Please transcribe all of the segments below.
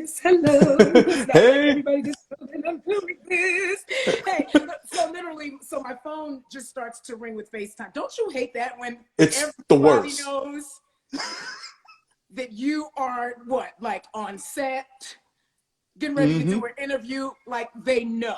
this. Hello. It's not like Hey, everybody just knows that I'm doing this. Hey, so literally, so my phone just starts to ring with FaceTime. Don't you hate that when it's the everybody worst. knows that you are what, like on set, getting ready to do Hmm. an interview? Like they know.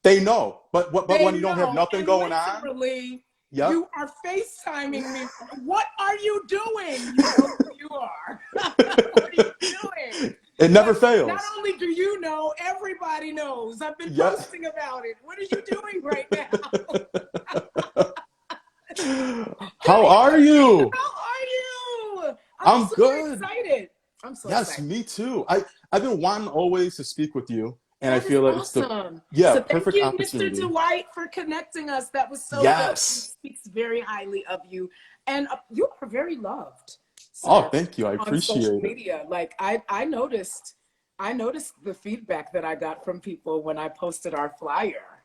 They know, but They when you don't have know. nothing And going on, literally, yep, you are FaceTiming me. What are you doing? You know who you are. What are you doing? it never What? Not fails. only do you know, everybody knows. I've been Yeah. posting about it. What are you doing right now? How are you? How are you? I'm I'm super good. excited. I'm so Yes, excited. me too. I've been wanting always to speak with you, and I That is feel like it's the awesome. yeah So thank perfect you, Mr. opportunity. Dwight, for connecting us. That was so good. He Yes. speaks very highly of you, and you are very loved, Oh, sir, thank you. I on social appreciate it. media. Like I noticed the feedback that I got from people when I posted our flyer. I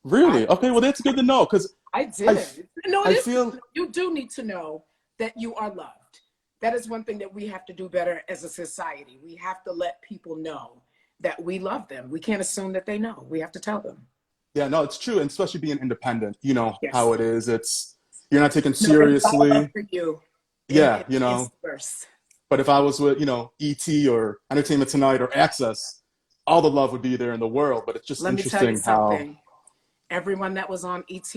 Really? Okay, well that's good to know because I I did. No, it I is. feel You do need to know that you are loved. That is one thing that we have to do better as a society. We have to let people know that we love them. We can't assume that they know. We have to tell them. yeah, no, it's true, and especially being independent. You know how Yes. it is. It's you're not taken Know that it's all love seriously. for you Yeah, in verse. But if I was with, ET or Entertainment Tonight or Access, all the love would be there in the world. But it's just Let me tell you interesting how, something. Everyone that was on ET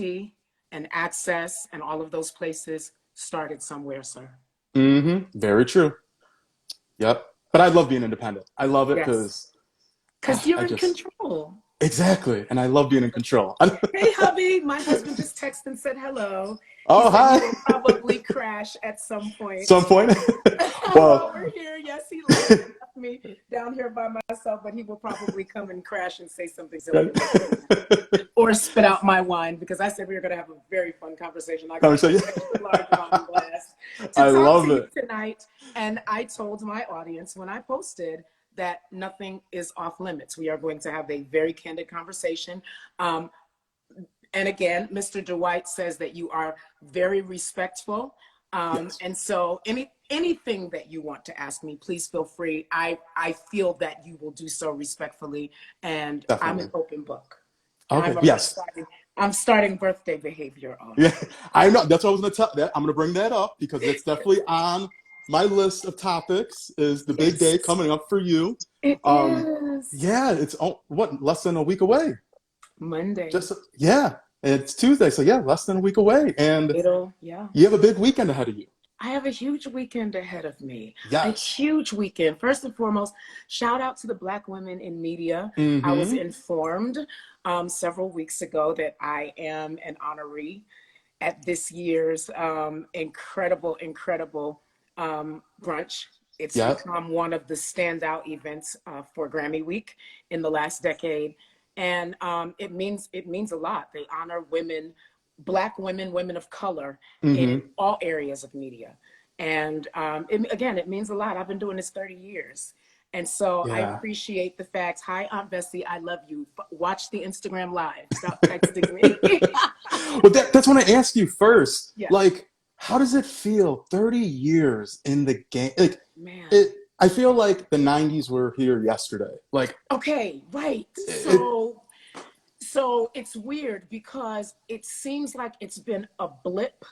and Access and all of those places started somewhere, sir. very true. Yep. But I love being independent. I love it Yes. because Because I you're in just, control. exactly. And I love being in control. Hey, hubby, my husband just texted and said hello. He Oh, said he hi. will probably crash at some Some point. point. While Well, we're here, yes, he left me down here by myself, but he will probably come and crash and say something silly to make me mad. Or spit out my wine because I said we were going to have a very fun conversation. I got an conversation. extra large wine glass to I talk to love you it. tonight. And I told my audience when I posted that nothing is off limits. We are going to have a very candid conversation. Um, and again, Mr. Dwight says that you are very respectful. Yes, And so anything that you want to ask me, please feel free. I feel that you will do so respectfully, and I'm an definitely. open book. And Okay. Yes. I'm starting birthday behavior on Yeah, you. I know. That's what I was going to tell. That I'm going to bring that up because it's definitely on my list of topics. Is the big day Yes, coming up for you? it Um, is yeah, it's what less than a week away. Monday. Just yeah, it's Tuesday, so yeah, less than a week away, and Yeah. you have a big weekend ahead of you. I have a huge weekend ahead of me. A Yes. huge weekend. First and foremost, shout out to the Black women in media. I was Mm-hmm. informed several weeks ago that I am an honoree at this year's incredible brunch. It's Yep. become one of the standout events for Grammy Week in the last decade, and it means a lot. They honor women, Black women, women of color, in Mm-hmm. all areas of media, and again, it means a lot. I've been doing this 30 years. And so I Yeah. appreciate the facts. Hi, Aunt Bessie. I love you. Watch the Instagram live. Stop texting me. Well, that's when I asked you first. Yeah, Like, how does it feel? 30 years in the game. Like, man. it. I feel like the '90s were here yesterday. Like, Okay, right. it. So it's weird because it seems like it's been a blip,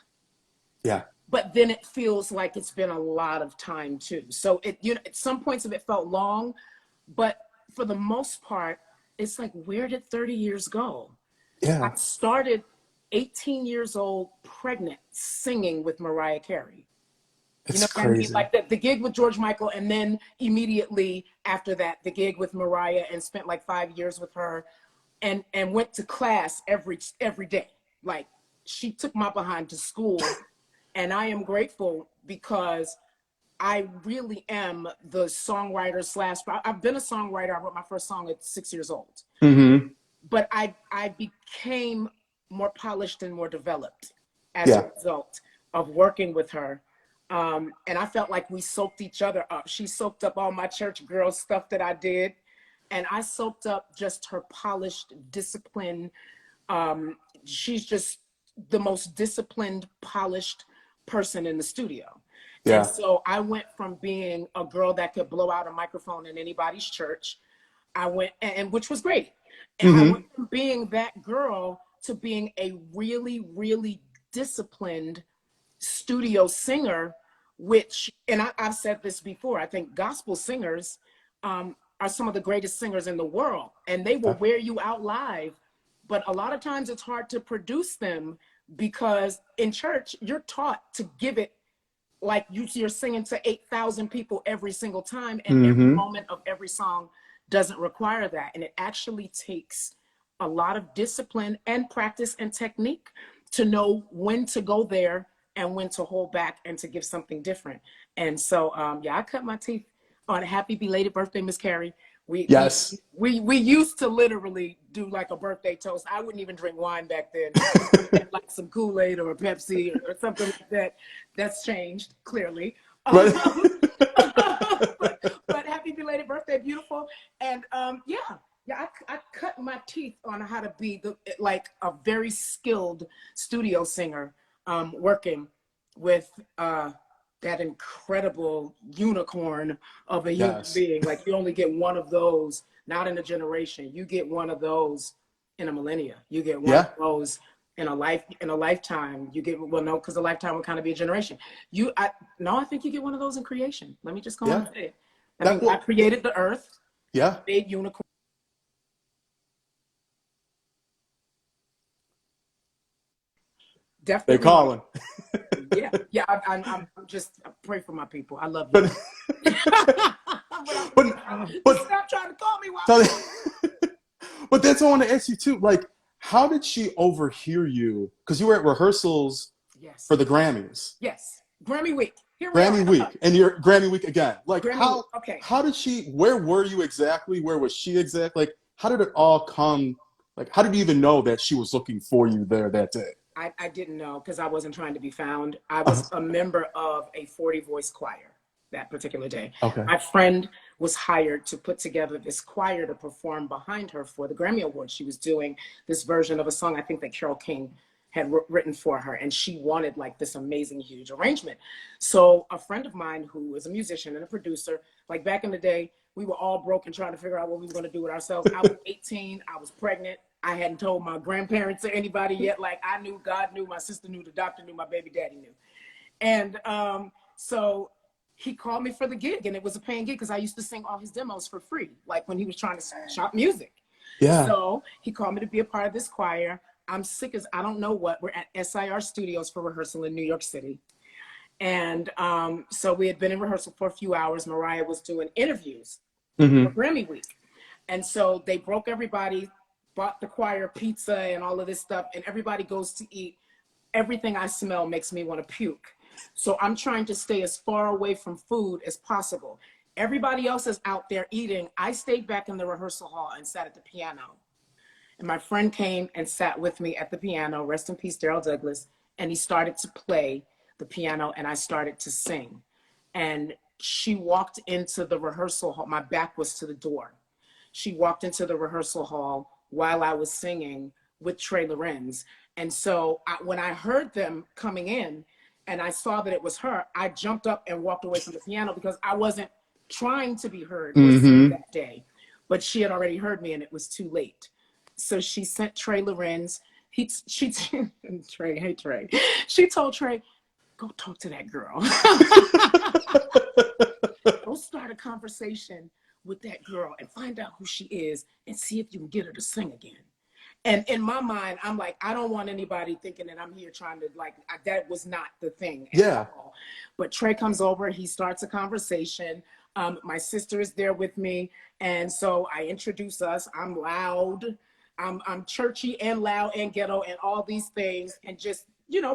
Yeah. but then it feels like it's been a lot of time too. So at some points of it felt long, but for the most part, it's like, where did 30 years go? I Yeah. started 18 years old, pregnant, singing with Mariah Carey. You know It's what I mean? crazy. Like the gig with George Michael, and then immediately after that, the gig with Mariah, and spent like 5 years with her, and went to class every day. Like she took my behind to school, and I am grateful because I really am the songwriter slash. I've been a songwriter. I wrote my first song at 6 years old, Mm-hmm. but I became more polished and more developed as a Yeah. result of working with her. And I felt like we soaked each other up. She soaked up all my church girl stuff that I did, and I soaked up just her polished discipline. She's just the most disciplined, polished person in the studio. And Yeah. so I went from being a girl that could blow out a microphone in anybody's church, and which was great. And I went Hmm. from being that girl to being a really, really disciplined studio singer, which, and I've said this before, I think gospel singers are some of the greatest singers in the world, and they will wear you out live. But a lot of times it's hard to produce them because in church, you're taught to give it like you're singing to 8,000 people every single time, and every Hmm. moment of every song doesn't require that. And it actually takes a lot of discipline and practice and technique to know when to go there and when to hold back and to give something different. And so, yeah, I cut my teeth on Happy Belated Birthday, Miss Carrie. We, we Yes. we used to literally do like a birthday toast. I wouldn't even drink wine back then. Like some Kool-Aid or a Pepsi or something like that. That's changed clearly. Right. But happy belated birthday, beautiful. And I cut my teeth on how to be like a very skilled studio singer, working with that incredible unicorn of a human Yes. being. Like you only get one of those, not in a generation. You get one of those in a millennia. You get one of Yeah. those in a lifetime. You get, well, no, because a lifetime would kind of be a generation. I think you get one of those in creation. Let me just go on Yeah. and say it. I That mean, I well. created the earth, Yeah. big unicorn. They Definitely one of calling. those. Yeah. I'm just, I pray for my people. I love you. But But I'm but but stop trying to call me while so, I'm but that's what I want to ask you too. Like, how did she overhear you? Because you were at rehearsals for yes, the Grammys, yes. Grammy week. Here we Grammy are. week, and your Grammy week again. Like, Grammy week. Okay. how did she? Where were you exactly? Where was she exactly? Like, how did it all come? Like, how did you even know that she was looking for you there that day? I didn't know because I wasn't trying to be found. I was a member of a 40 voice choir that particular day. Okay. My friend was hired to put together this choir to perform behind her for the Grammy Awards. She was doing this version of a song I think that Carole King had written for her, and she wanted like this amazing huge arrangement. So a friend of mine who is a musician and a producer, like back in the day, we were all broke and trying to figure out what we were going to do with ourselves. I was 18, I was pregnant. I hadn't told my grandparents or anybody yet. Like I knew, God knew, my sister knew, the doctor knew, my baby daddy knew. And so he called me for the gig, and it was a paying gig because I used to sing all his demos for free, like when he was trying to shop music. Yeah. So he called me to be a part of this choir. I'm sick as I don't know what. We're at SIR Studios for rehearsal in New York City. And so we had been in rehearsal for a few hours. Mariah was doing interviews for Mm-hmm. Grammy week. And so they broke everybody, bought the choir pizza and all of this stuff, and everybody goes to eat. Everything I smell makes me want to puke. So I'm trying to stay as far away from food as possible. Everybody else is out there eating. I stayed back in the rehearsal hall and sat at the piano. And my friend came and sat with me at the piano, rest in peace, Daryl Douglas, and he started to play the piano and I started to sing. And she walked into the rehearsal hall. My back was to the door. She walked into the rehearsal hall while I was singing with Trey Lorenz. And so when I heard them coming in and I saw that it was her, I jumped up and walked away from the piano because I wasn't trying to be heard or sing Mm-hmm. that day. But she had already heard me and it was too late. So she sent Trey Lorenz. Trey, hey Trey. She told Trey, go talk to that girl. Go start a conversation with that girl and find out who she is and see if you can get her to sing again. And in my mind, I'm like, I don't want anybody thinking that I'm here trying to that was not the thing at Yeah. all. But Trey comes over, he starts a conversation. My sister is there with me. And so I introduce us. I'm loud. I'm churchy and loud and ghetto and all these things and just,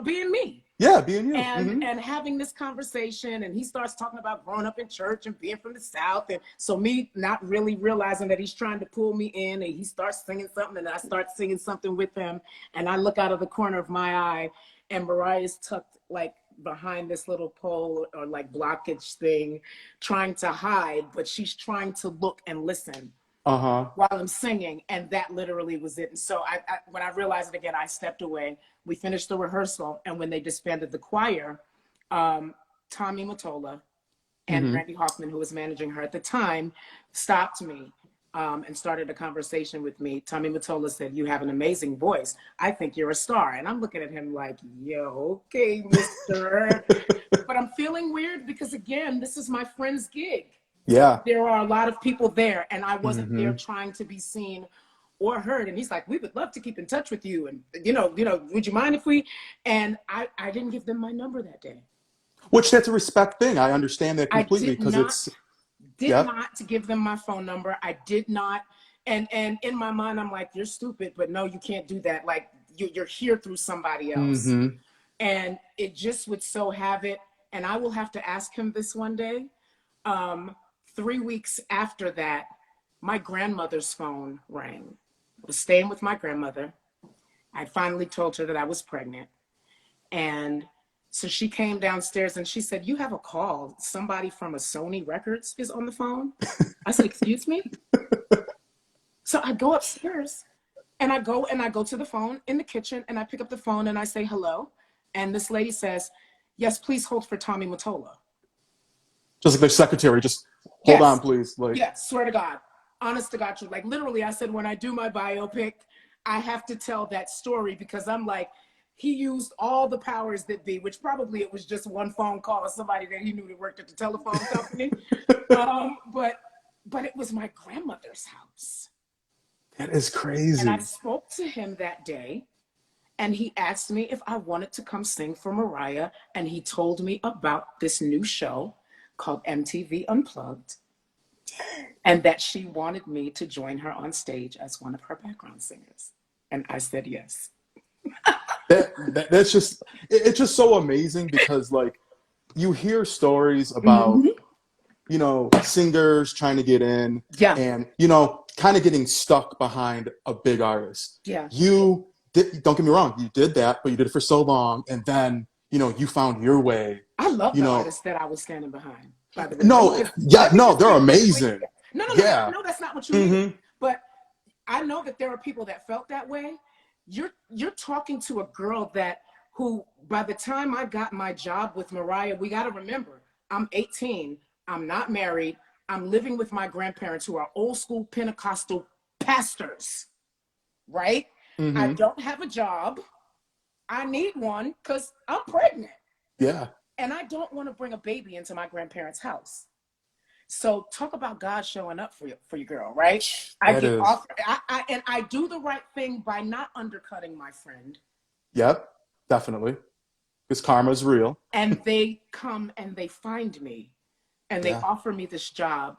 being me. Yeah. Being you. And Mm-hmm. and having this conversation, and he starts talking about growing up in church and being from the South, and so me not really realizing that he's trying to pull me in, and he starts singing something and I start singing something with him, and I look out of the corner of my eye and Mariah's tucked like behind this little pole or like blockage thing trying to hide, but she's trying to look and listen Uh-huh. while I'm singing, and that literally was it. And so when I realized it again, I stepped away. We finished the rehearsal, and when they disbanded the choir, Tommy Mottola and Hmm. Randy Hoffman, who was managing her at the time, stopped me and started a conversation with me. Tommy Mottola said, "You have an amazing voice. I think you're a star." And I'm looking at him like, "Yo, okay, mister." But I'm feeling weird because, again, this is my friend's gig. Yeah. There are a lot of people there, and I wasn't there Hmm. trying to be seen or heard. And he's like, "We would love to keep in touch with you. And, would you mind if we?" And I didn't give them my number that day. Which that's a respect thing. I understand that I completely did because not it's, did yep. not to give them my phone number. I did not. And in my mind, I'm like, "You're stupid, but no, you can't do that. Like, you're here through somebody else." Hmm. And it just would so have it. And I will have to ask him this one day. Um, 3 weeks after that, my grandmother's phone rang. I was staying with my grandmother. I finally told her that I was pregnant. And so she came downstairs and she said, "You have a call. Somebody from a Sony Records is on the phone." I said, "Excuse me?" So I go upstairs and I go to the phone in the kitchen and I pick up the phone and I say, "Hello." And this lady says, "Yes, please hold for Tommy Mottola." Just like their secretary, just hold on, Yes. please. Like, Yes. Swear to God. Honest to God, truth. Like, literally, I said, when I do my biopic, I have to tell that story because I'm like, he used all the powers that be, which probably it was just one phone call of somebody that he knew that worked at the telephone company. But it was my grandmother's house. that is And I crazy. spoke to him that day, and he asked me if I wanted to come sing for Mariah. And he told me about this new show called MTV Unplugged, and that she wanted me to join her on stage as one of her background singers. And I said yes. That's just it's just so amazing because like you hear stories about Mm-hmm. singers trying to get in Yeah, and kind of getting stuck behind a big artist. yeah. You did, don't get me wrong, you did that, but you did it for so long, and then you found your way. I love You the know, artists that I was standing behind, by the way. no, yeah, Let me no, just they're say quickly. amazing. No, no, no. I Yeah. know that's not what you mean, Hmm. but I know that there are people that felt that way. You're talking to a girl who, by the time I got my job with Mariah, we got to remember, I'm 18. I'm not married. I'm living with my grandparents who are old school Pentecostal pastors, right? I Hmm. don't have a job. I need one because I'm pregnant. Yeah. And I don't want to bring a baby into my grandparents' house. So talk about God showing up for your girl, right? I That get is. off, and I do the right thing by not undercutting my friend. Yep. Definitely. Because karma's real. And they come and they find me, and they Yeah. offer me this job,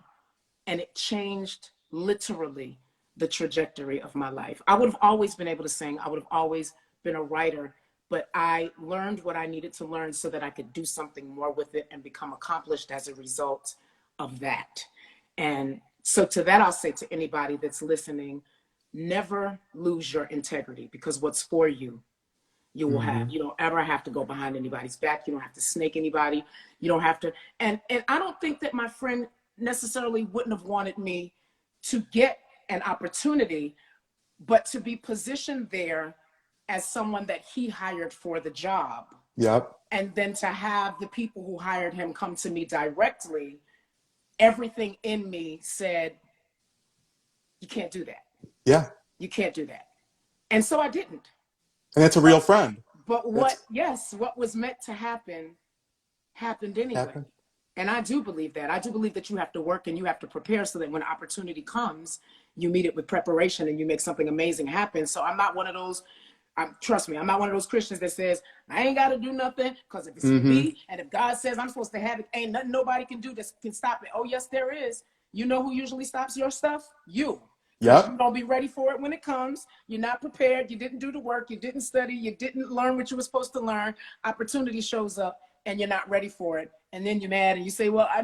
and it changed literally the trajectory of my life. I would have always been able to sing. I would have always been a writer, but I learned what I needed to learn so that I could do something more with it and become accomplished as a result of that. And so to that, I'll say to anybody that's listening, never lose your integrity, because what's for you, you will have. Hmm. You don't ever have to go behind anybody's back. You don't have to snake anybody. You don't have to. And I don't think that my friend necessarily wouldn't have wanted me to get an opportunity, but to be positioned there as someone that he hired for the job. Yep. And then to have the people who hired him come to me directly, everything in me said, "You can't do that. Yeah. You can't do that." And so I didn't. And that's a real But friend. but That's what was meant to happen happened anyway. happened. And I do believe that. I do believe that you have to work and you have to prepare so that when opportunity comes, you meet it with preparation and you make something amazing happen. So I'm not one of those, trust me, I'm not one of those Christians that says, "I ain't got to do nothing because if it's for Hmm. me and if God says I'm supposed to have it, ain't nothing nobody can do that can stop it." Oh, yes, there is. You know who usually stops your stuff? You. Because you Yep. don't be ready for it when it comes. You're not prepared. You didn't do the work. You didn't study. You didn't learn what you were supposed to learn. Opportunity shows up and you're not ready for it. And then you're mad and you say, "Well, I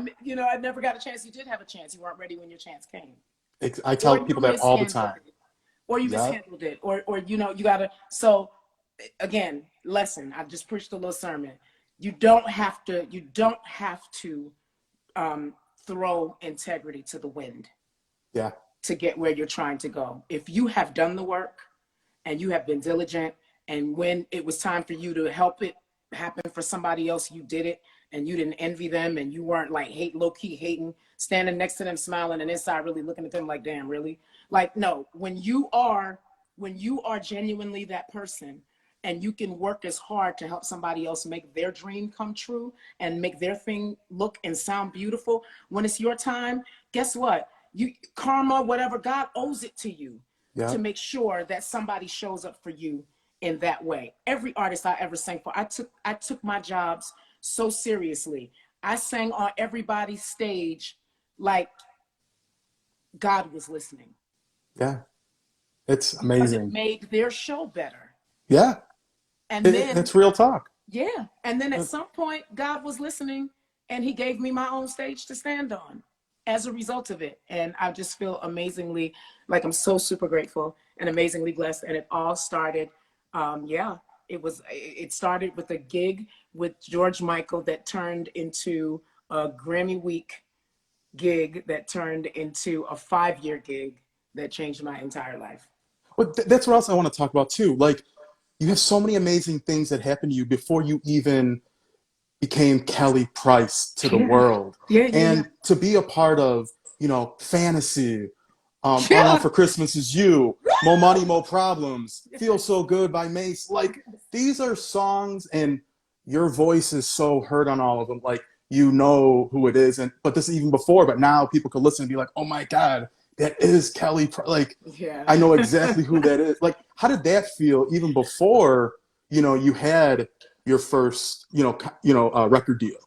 never got a chance." You did have a chance. You weren't ready when your chance came. I Or tell you people that all the mishandled time. it. Or you Yep. mishandled it. Or you gotta. So again, lesson. I just preached a little sermon. You don't have to throw integrity to the wind Yeah. to get where you're trying to go. If you have done the work and you have been diligent, and when it was time for you to help it happen for somebody else, you did it, and you didn't envy them, and you weren't like low-key hating, standing next to them smiling and inside really looking at them like, damn, really? Like, no, when you are genuinely that person, and you can work as hard to help somebody else make their dream come true and make their thing look and sound beautiful, when it's your time, guess what? You karma, whatever, God owes it to you Yeah. to make sure that somebody shows up for you in that way. Every artist I ever sang for, I took my jobs so seriously. I sang on everybody's stage like God was listening, Yeah. It's because it amazing. made their show better. Yeah. And then, It's real talk. yeah, and then at some point, God was listening, and he gave me my own stage to stand on as a result of it. And I just feel amazingly, like, I'm so super grateful and amazingly blessed. And it all started, yeah, it started with a gig with George Michael that turned into a Grammy Week gig that turned into a 5-year gig that changed my entire life. But that's what else I want to talk about too. Like, you have so many amazing things that happened to you before you even became Kelly Price to the Yeah, world. yeah, yeah, yeah. And to be a part of, Fantasy, All I Want Yeah. for Christmas Is You, Mo Money, Mo Problems, Feel So Good by Mace. Like, these are songs, and your voice is so heard on all of them. Like, you know who it is. But this is even before, but now people could listen and be like, oh my God, that is Kelly. Like, Yeah. I know exactly who that is. Like, how did that feel even before, you had your first, record deal?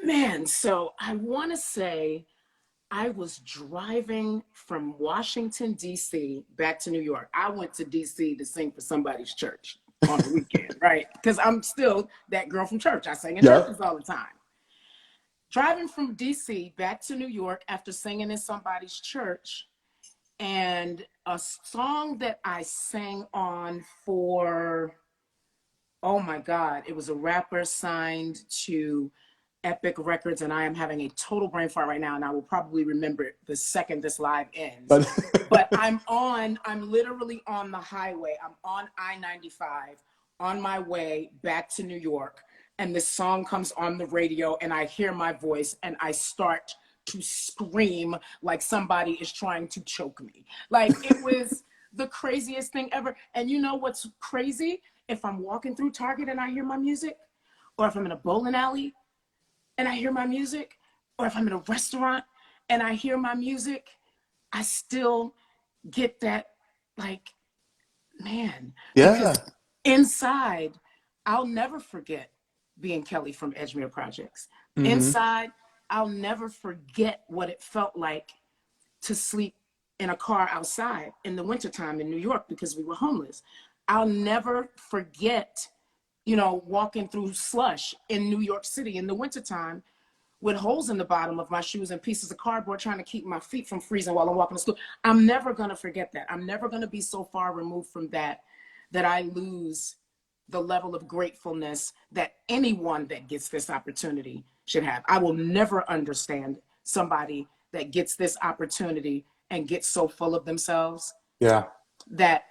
Man, so I want to say I was driving from Washington, D.C. back to New York. I went to D.C. to sing for somebody's church on the weekend, right? Because I'm still that girl from church. I sing in Yeah. churches all the time. Driving from D.C. back to New York after singing in somebody's church, and a song that I sang on for, oh my God, it was a rapper signed to Epic Records, and I am having a total brain fart right now, and I will probably remember it the second this live ends. But But I'm literally on the highway. I'm on I-95 on my way back to New York, and this song comes on the radio, and I hear my voice, and I start to scream like somebody is trying to choke me. Like, it was the craziest thing ever. And you know what's crazy? If I'm walking through Target and I hear my music, or if I'm in a bowling alley and I hear my music, or if I'm in a restaurant and I hear my music, I still get that, like, man, because yeah. inside, I'll never forget being Kelly from Edgemere Projects. Hmm. Inside, I'll never forget what it felt like to sleep in a car outside in the wintertime in New York because we were homeless. I'll never forget, walking through slush in New York City in the wintertime with holes in the bottom of my shoes and pieces of cardboard trying to keep my feet from freezing while I'm walking to school. I'm never going to forget that. I'm never going to be so far removed from that I lose the level of gratefulness that anyone that gets this opportunity should have. I will never understand somebody that gets this opportunity and gets so full of themselves Yeah. that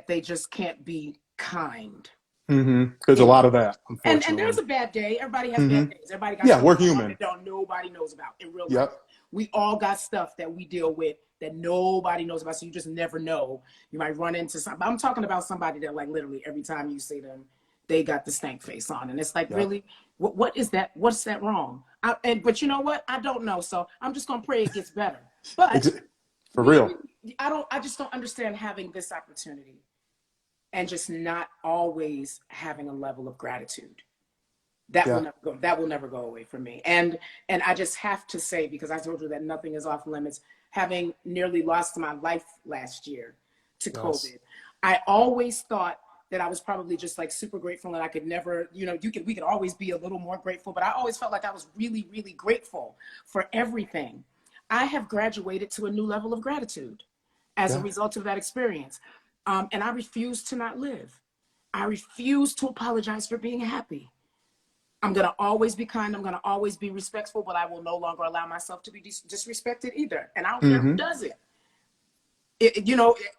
they just can't be kind. There's a In lot of that, and there's unfortunately. a bad day. Everybody has Hmm. bad days. Everybody got Yeah, stuff we're going on human. that don't nobody knows about in real life. Yep. We all got stuff that we deal with that nobody knows about. So you just never know. You might run into something. I'm talking about somebody that, like, literally every time you see them, they got the stank face on, and it's like, Yep. really, what is that? What's that wrong? But you know what? I don't know. So I'm just gonna pray it gets better. But Ex- for we, real. we I just don't understand having this opportunity and just not always having a level of gratitude. Yeah. That will never go away from me. And I just have to say, because I told you that nothing is off limits, having nearly lost my life last year to Yes. COVID, I always thought that I was probably just like super grateful, and I could never, we could always be a little more grateful, but I always felt like I was really, really grateful for everything. I have graduated to a new level of gratitude as a Yeah. result of that experience. And I refuse to not live. I refuse to apologize for being happy. I'm going to always be kind. I'm going to always be respectful, but I will no longer allow myself to be disrespected either. And I don't care who Hmm. does it.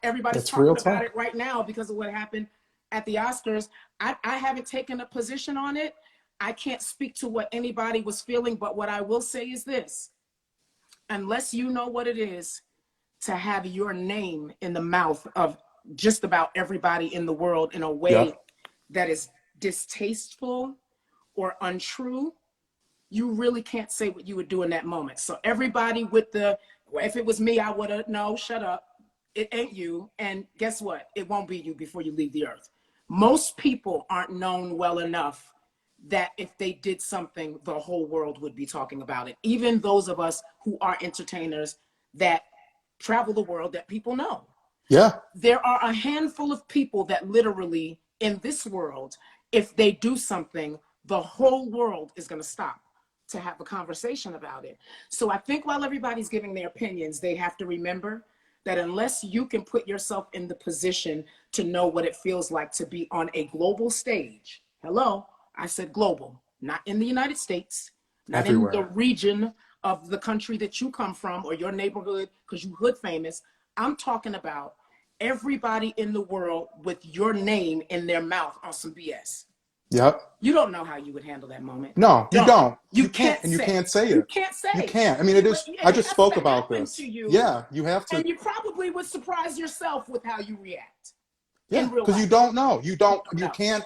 Everybody's That's real talking about talk. it right now because of what happened at the Oscars. I haven't taken a position on it. I can't speak to what anybody was feeling, but what I will say is this: unless you know what it is to have your name in the mouth of just about everybody in the world in a way Yep. that is distasteful or untrue, you really can't say what you would do in that moment. So everybody with the, if it was me, I would have, no, shut up. It ain't you. And guess what? It won't be you before you leave the earth. Most people aren't known well enough that if they did something, the whole world would be talking about it. Even those of us who are entertainers that travel the world that people know. Yeah. There are a handful of people that literally in this world, if they do something, the whole world is going to stop to have a conversation about it. So I think while everybody's giving their opinions, they have to remember that unless you can put yourself in the position to know what it feels like to be on a global stage. Hello, I said global, not in the United States, not in the Everywhere. region of the country that you come from or your neighborhood because you hood famous. I'm talking about everybody in the world with your name in their mouth on some BS. Yep. You don't know how you would handle that moment. No, you Don't. don't. You You can't, can't and you say. can't say You it. can't You say. can't. I mean, it is. I It just has spoke to about happen to this. you, Yeah, you have to. and you probably would surprise yourself with how you react Yeah, in real because you life. don't know. You You don't. don't You know. can't.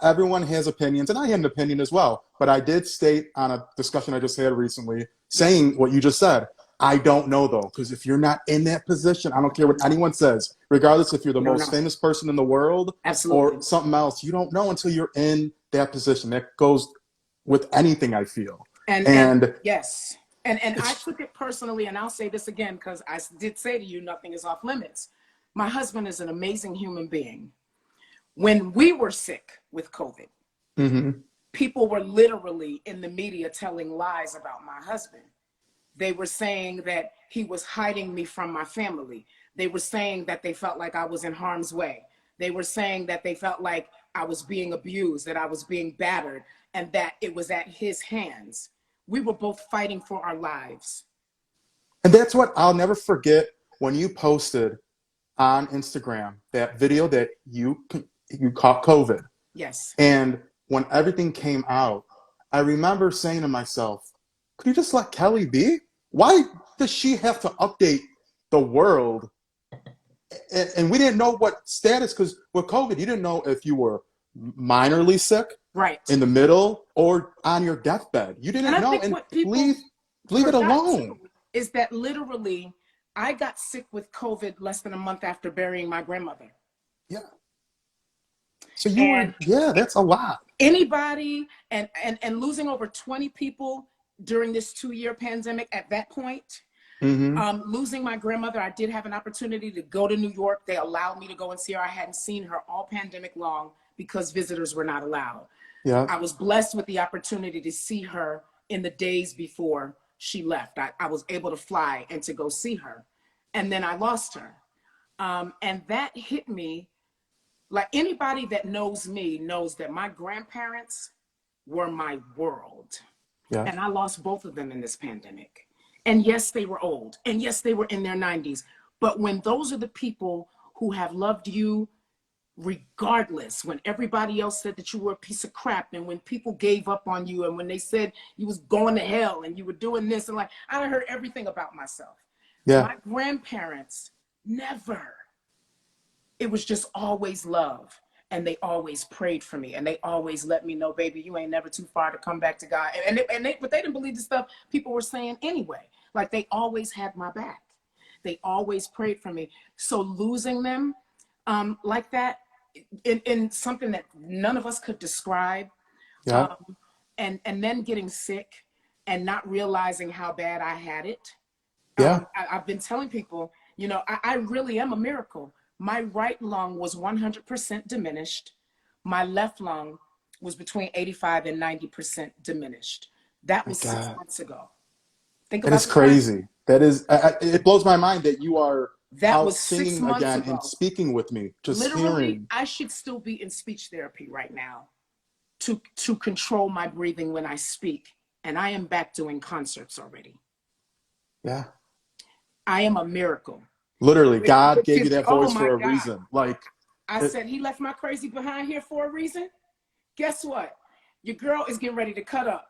Everyone has opinions, and I had an opinion as well. But I did state on a discussion I just had recently, Yes. saying what you just said. I don't know though, because if you're not in that position, I don't You care what don't know. anyone says, regardless if you're the You don't most know. famous person in the world or Absolutely. something else. You don't know until you're in that position. That goes with anything, I feel, And and yes. And I it's took it personally, and I'll say this again because I did say to you, nothing is off limits. My husband is an amazing human being. When we were sick with COVID, mm-hmm. people were literally in the media telling lies about my husband. They were saying that he was hiding me from my family. They were saying that they felt like I was in harm's way. They were saying that they felt like I was being abused, that I was being battered, and that it was at his hands. We were both fighting for our lives. And that's what I'll never forget when you posted on Instagram that video that you caught COVID. Yes. And when everything came out, I remember saying to myself, could you just let Kelly be? Why does she have to update the world? And we didn't know what status, because with COVID, you didn't know if you were minorly sick, Right. in the middle, or on your deathbed. You And didn't I know. think And what people leave it forgot alone. too is that literally I got sick with COVID less than a month after burying my grandmother. Yeah. So you And were, yeah, that's a lot. anybody and losing over 20 people during this 2-year pandemic at that point, Mm-hmm. losing my grandmother, I did have an opportunity to go to New York. They allowed me to go and see her. I hadn't seen her all pandemic long because visitors were not allowed. Yeah. I was blessed with the opportunity to see her in the days before she left. I was able to fly and to go see her. And then I lost her. And that hit me. Like anybody that knows me knows that my grandparents were my world. Yeah. And I lost both of them in this pandemic. And yes, they were old. And yes, they were in their 90s. But when those are the people who have loved you regardless, when everybody else said that you were a piece of crap, and when people gave up on you, and when they said you was going to hell and you were doing this, and like I heard everything about myself. Yeah. My grandparents never. It was just always love. And they always prayed for me, and they always let me know, baby, you ain't never too far to come back to God. But they didn't believe the stuff people were saying anyway. Like they always had my back. They always prayed for me. So losing them like that in something that none of us could describe, Yeah. um, and then getting sick and not realizing how bad I had it. Yeah. I've been telling people, I really am a miracle. My right lung was 100% diminished. My left lung was between 85 and 90% diminished. That My was six God. months ago. Think That about is the time. crazy. That is, it blows my mind that you are That out was 6 months singing again and ago. speaking with me, just Literally, hearing. I should still be in speech therapy right now to control my breathing when I speak. And I am back doing concerts already. Yeah. I am a miracle. Literally, God gave you that Oh voice my for a God. reason. Like, I it, said he left my crazy behind here for a reason. Guess what? your girl is getting ready to cut up.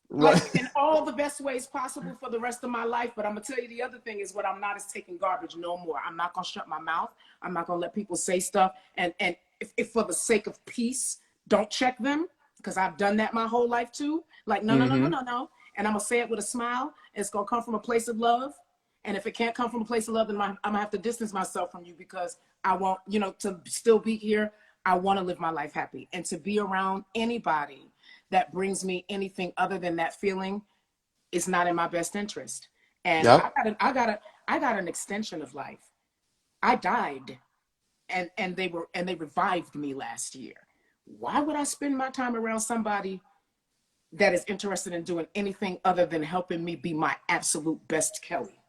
Right. Like in all the best ways possible for the rest of my life. But I'm gonna tell you the other thing is what I'm not is taking garbage no more. I'm not gonna shut my mouth. I'm not gonna let people say stuff. And if for the sake of peace, don't check them, because I've done that my whole life too. Like, no, no, no, no, no, no. And I'm gonna say it with a smile. It's gonna come from a place of love. And if it can't come from a place of love, then I'm gonna have to distance myself from you, because I want, you know, to still be here. I want to live my life happy, and to be around anybody that brings me anything other than that feeling is not in my best interest. And Yep. I got an extension of life. I died, and they revived me last year. Why would I spend my time around somebody that is interested in doing anything other than helping me be my absolute best Kelly?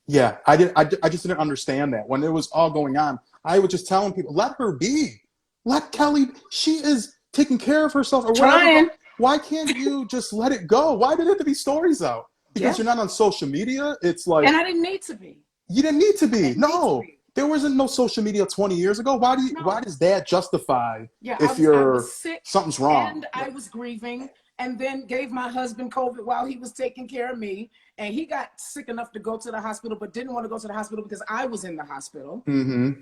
Yeah, I just didn't understand that when it was all going on. I was just telling people, let her be. Let Kelly, she is taking care of herself or whatever. Trying. Why can't you just let it go? Why did it have to be stories out? Because Yeah. you're not on social media? It's like, And I didn't need to be. you didn't need to I be. didn't need to No, be. there wasn't no social media 20 years ago. Why No. does that justify Yeah, if I was you're, sick something's wrong? and I was grieving, and then gave my husband COVID while he was taking care of me. And he got sick enough to go to the hospital, but didn't want to go to the hospital because I was in the hospital.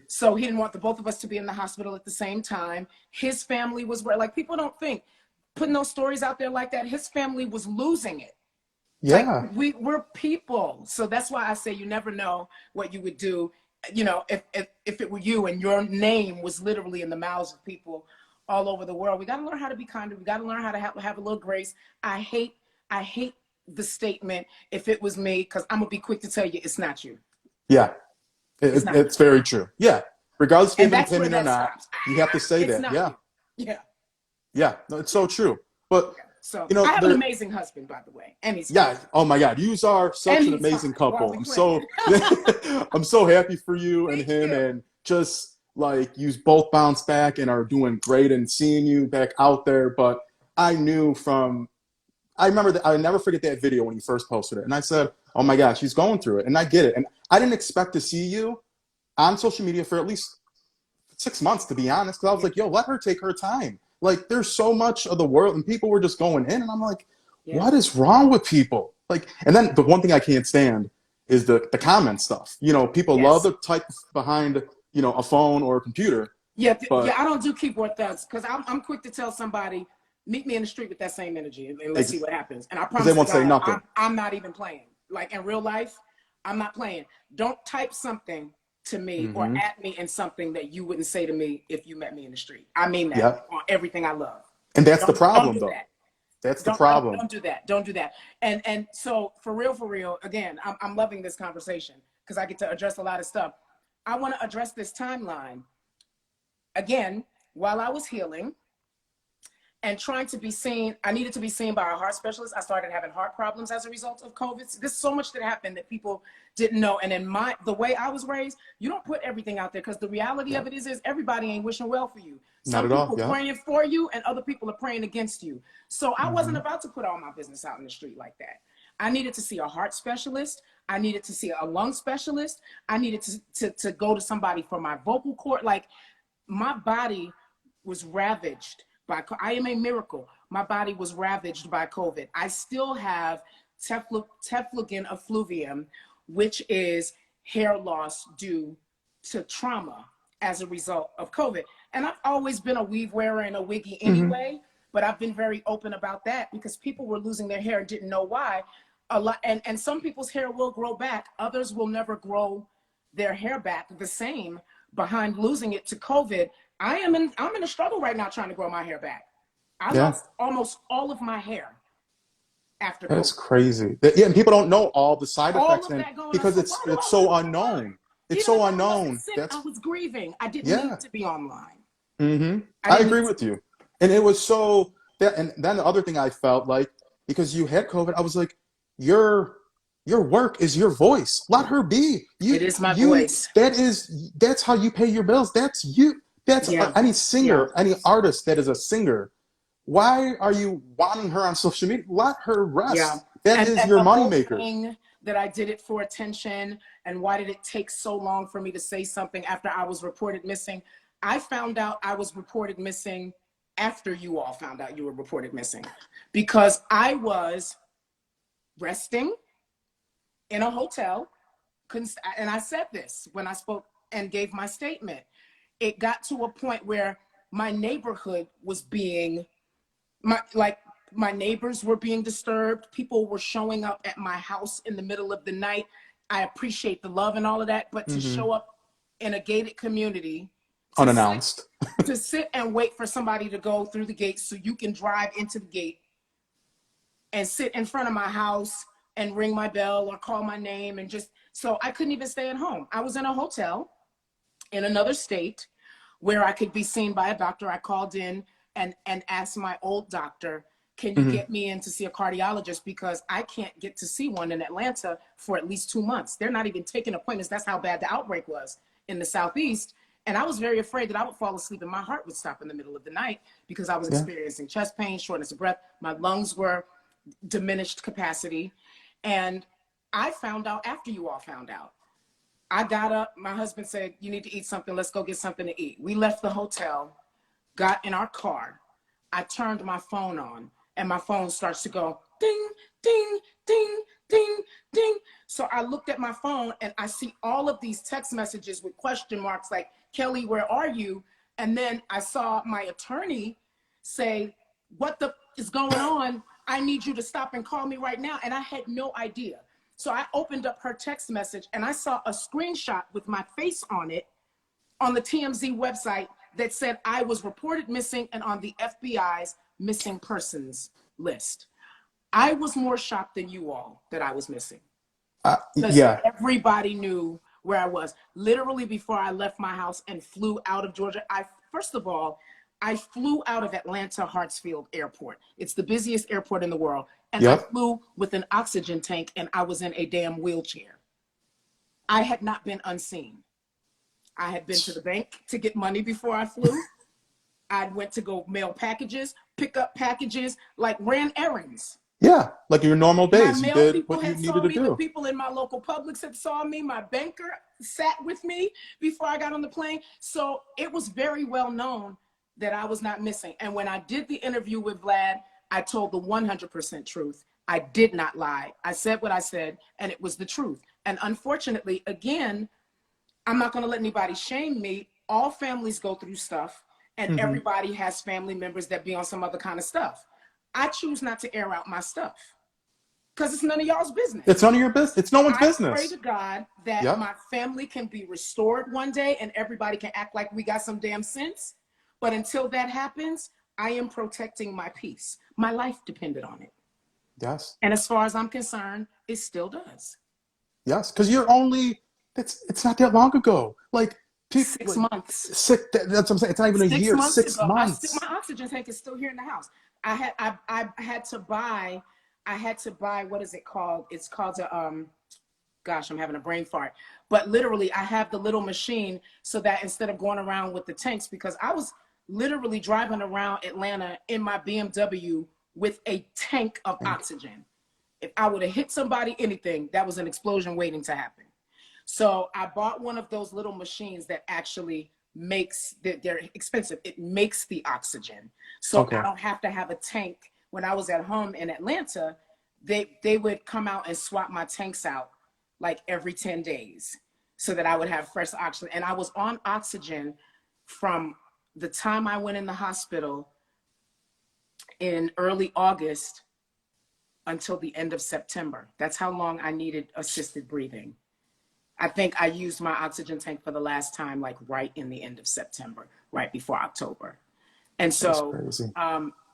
So he didn't want the both of us to be in the hospital at the same time. His family was where, like, people don't think, putting those stories out there like that, his family was losing it. Like, Yeah. we're people. So that's why I say you never know what you would do, you know, if it were you and your name was literally in the mouths of people all over the world. We got to learn how to be kinder. We got to learn how to have a little grace. I hate the statement, if it was me, because I'm gonna be quick to tell you it's not you. Yeah. It's not It's you. very true. Yeah. Regardless if you And have an that's where opinion or that not, stops. you have to say It's that. not Yeah. you. Yeah. Yeah. No, it's so Yeah. true. But, Yeah. So you know, I have an amazing husband, by the way, and he's fine. yeah. Oh my God. You are And such an he's fine amazing while couple. we I'm playing. so, I'm so happy for you and Thank him, you. and just like you both bounced back and are doing great, and seeing you back out there. But I knew from, I remember that I never forget that video when you first posted it. And I said, oh my gosh, she's going through it. And I get it. And I didn't expect to see you on social media for at least 6 months, to be honest, because I was Yeah. like, yo, let her take her time. Like, there's so much of the world, and people were just going in, and I'm like, Yeah. what is wrong with people? Like, and then the one thing I can't stand is the comment stuff. You know, people love Yes. to type behind, you know, a phone or a computer, Yeah. Yeah. but I don't do keyboard thugs, because I'm quick to tell somebody, meet me in the street with that same energy, and let's see what happens. And I because they promise to won't say God, nothing. I'm not even playing. Like, in real life, I'm not playing. Don't type something to me or Mm-hmm. at me in something that you wouldn't say to me if you met me in the street. I mean that Yep. on everything I love. And that's the Don't problem, do though. that. That's the problem. Don't do that. Don't do that. And so for real, again, I'm loving this conversation because I get to address a lot of stuff. I want to address this timeline again. While I was healing and trying to be seen, I needed to be seen by a heart specialist. I started having heart problems as a result of COVID. There's so much that happened that people didn't know. And in the way I was raised, you don't put everything out there, because the reality of it is everybody ain't wishing well for you. Not Some at all. people Yeah. praying for you and other people are praying against you. So I wasn't Mm-hmm. about to put all my business out in the street like that. I needed to see a heart specialist. I needed to see a lung specialist. I needed to go to somebody for my vocal cord. Like, my body was ravaged by, I am a miracle. My body was ravaged by COVID. I still have teflon effluvium, which is hair loss due to trauma as a result of COVID. And I've always been a weave wearer and a wiggy Mm-hmm. anyway, but I've been very open about that because people were losing their hair and didn't know why. A lot, and some people's hair will grow back. Others will never grow their hair back the same behind losing it to COVID. I'm in a struggle right now trying to grow my hair back. I Yeah. lost almost all of my hair after That's COVID. crazy. Yeah, and people don't know all the side All effects, of and that going on. because So why do it's I so want to go online? unknown. It's Even so if I wasn't unknown. sick, I That's was grieving. I didn't yeah. need to be online. Mm-hmm. I I didn't agree need to with be. you. And it was so that, and then the other thing I felt like, because you had COVID, I was like, your work is your voice. Let her be. It is my You voice. that's how you pay your bills. That's you. That's Yeah. any Yeah. singer, any artist that is a singer. Why are you wanting her on social media? Let her Yeah. rest. That is And your the whole moneymaker. thing that I did it for attention, and why did it take so long for me to say something after I was reported missing? I found out I was reported missing after you all found out you were reported missing, because I was resting in a hotel. And I said this when I spoke and gave my statement. It got to a point where my neighborhood was being, my neighbors were being disturbed. People were showing up at my house in the middle of the night. I appreciate the love and all of that, but to show up in a gated community, unannounced, to sit and wait for somebody to go through the gate so you can drive into the gate and sit in front of my house and ring my bell or call my name, and just, so I couldn't even stay at home. I was in a hotel in another state where I could be seen by a doctor. I called in and asked my old doctor, can you get me in to see a cardiologist, because I can't get to see one in Atlanta for at least 2 months. They're not even taking appointments. That's how bad the outbreak was in the Southeast. And I was very afraid that I would fall asleep and my heart would stop in the middle of the night, because I was experiencing chest pain, shortness of breath. My lungs were diminished capacity. And I found out after you all found out. I got up, my husband said, you need to eat something, let's go get something to eat. We left the hotel, got in our car. I turned my phone on, and my phone starts to go ding, ding, ding, ding, ding. So I looked at my phone and I see all of these text messages with question marks like, Kelly, where are you? And then I saw my attorney say, what the is going on? I need you to stop and call me right now. And I had no idea. So I opened up her text message and I saw a screenshot with my face on it on the TMZ website that said I was reported missing and on the FBI's missing persons list. I was more shocked than you all that I was missing. Because everybody knew where I was. Literally before I left my house and flew out of Georgia, first of all, I flew out of Atlanta Hartsfield Airport. It's the busiest airport in the world. And I flew with an oxygen tank and I was in a damn wheelchair. I had not been unseen. I had been to the bank to get money before I flew. I went to go mail packages, pick up packages, like ran errands. Yeah, like your normal days. My You mail did people what you had needed saw to me. do. The people in my local Publix had saw me. My banker sat with me before I got on the plane. So it was very well known that I was not missing. And when I did the interview with Vlad, I told the 100% truth. I did not lie. I said what I said, and it was the truth. And unfortunately, again, I'm not going to let anybody shame me. All families go through stuff, and everybody has family members that be on some other kind of stuff. I choose not to air out my stuff because it's none of y'all's business. It's none of your business. It's no one's business. I pray to God that my family can be restored one day and everybody can act like we got some damn sense. But until that happens, I am protecting my peace. My life depended on it. Yes. And as far as I'm concerned, it still does. Yes, because you're only, it's not that long ago. Like, 6 months. That's what I'm saying. It's not even a year. 6 months. My oxygen tank is still here in the house. I had to buy, what is it called? It's called gosh, I'm having a brain fart. But literally, I have the little machine so that instead of going around with the tanks, because I was literally driving around Atlanta in my BMW with a tank of oxygen. If I would have hit somebody, anything, that was an explosion waiting to happen. So I bought one of those little machines that actually makes, they're expensive. It makes the oxygen. So I don't have to have a tank. When I was at home in Atlanta, they would come out and swap my tanks out like every 10 days so that I would have fresh oxygen. And I was on oxygen from the time I went in the hospital in early August until the end of September. That's how long I needed assisted breathing. I think I used my oxygen tank for the last time, like right in the end of September, right before October. And so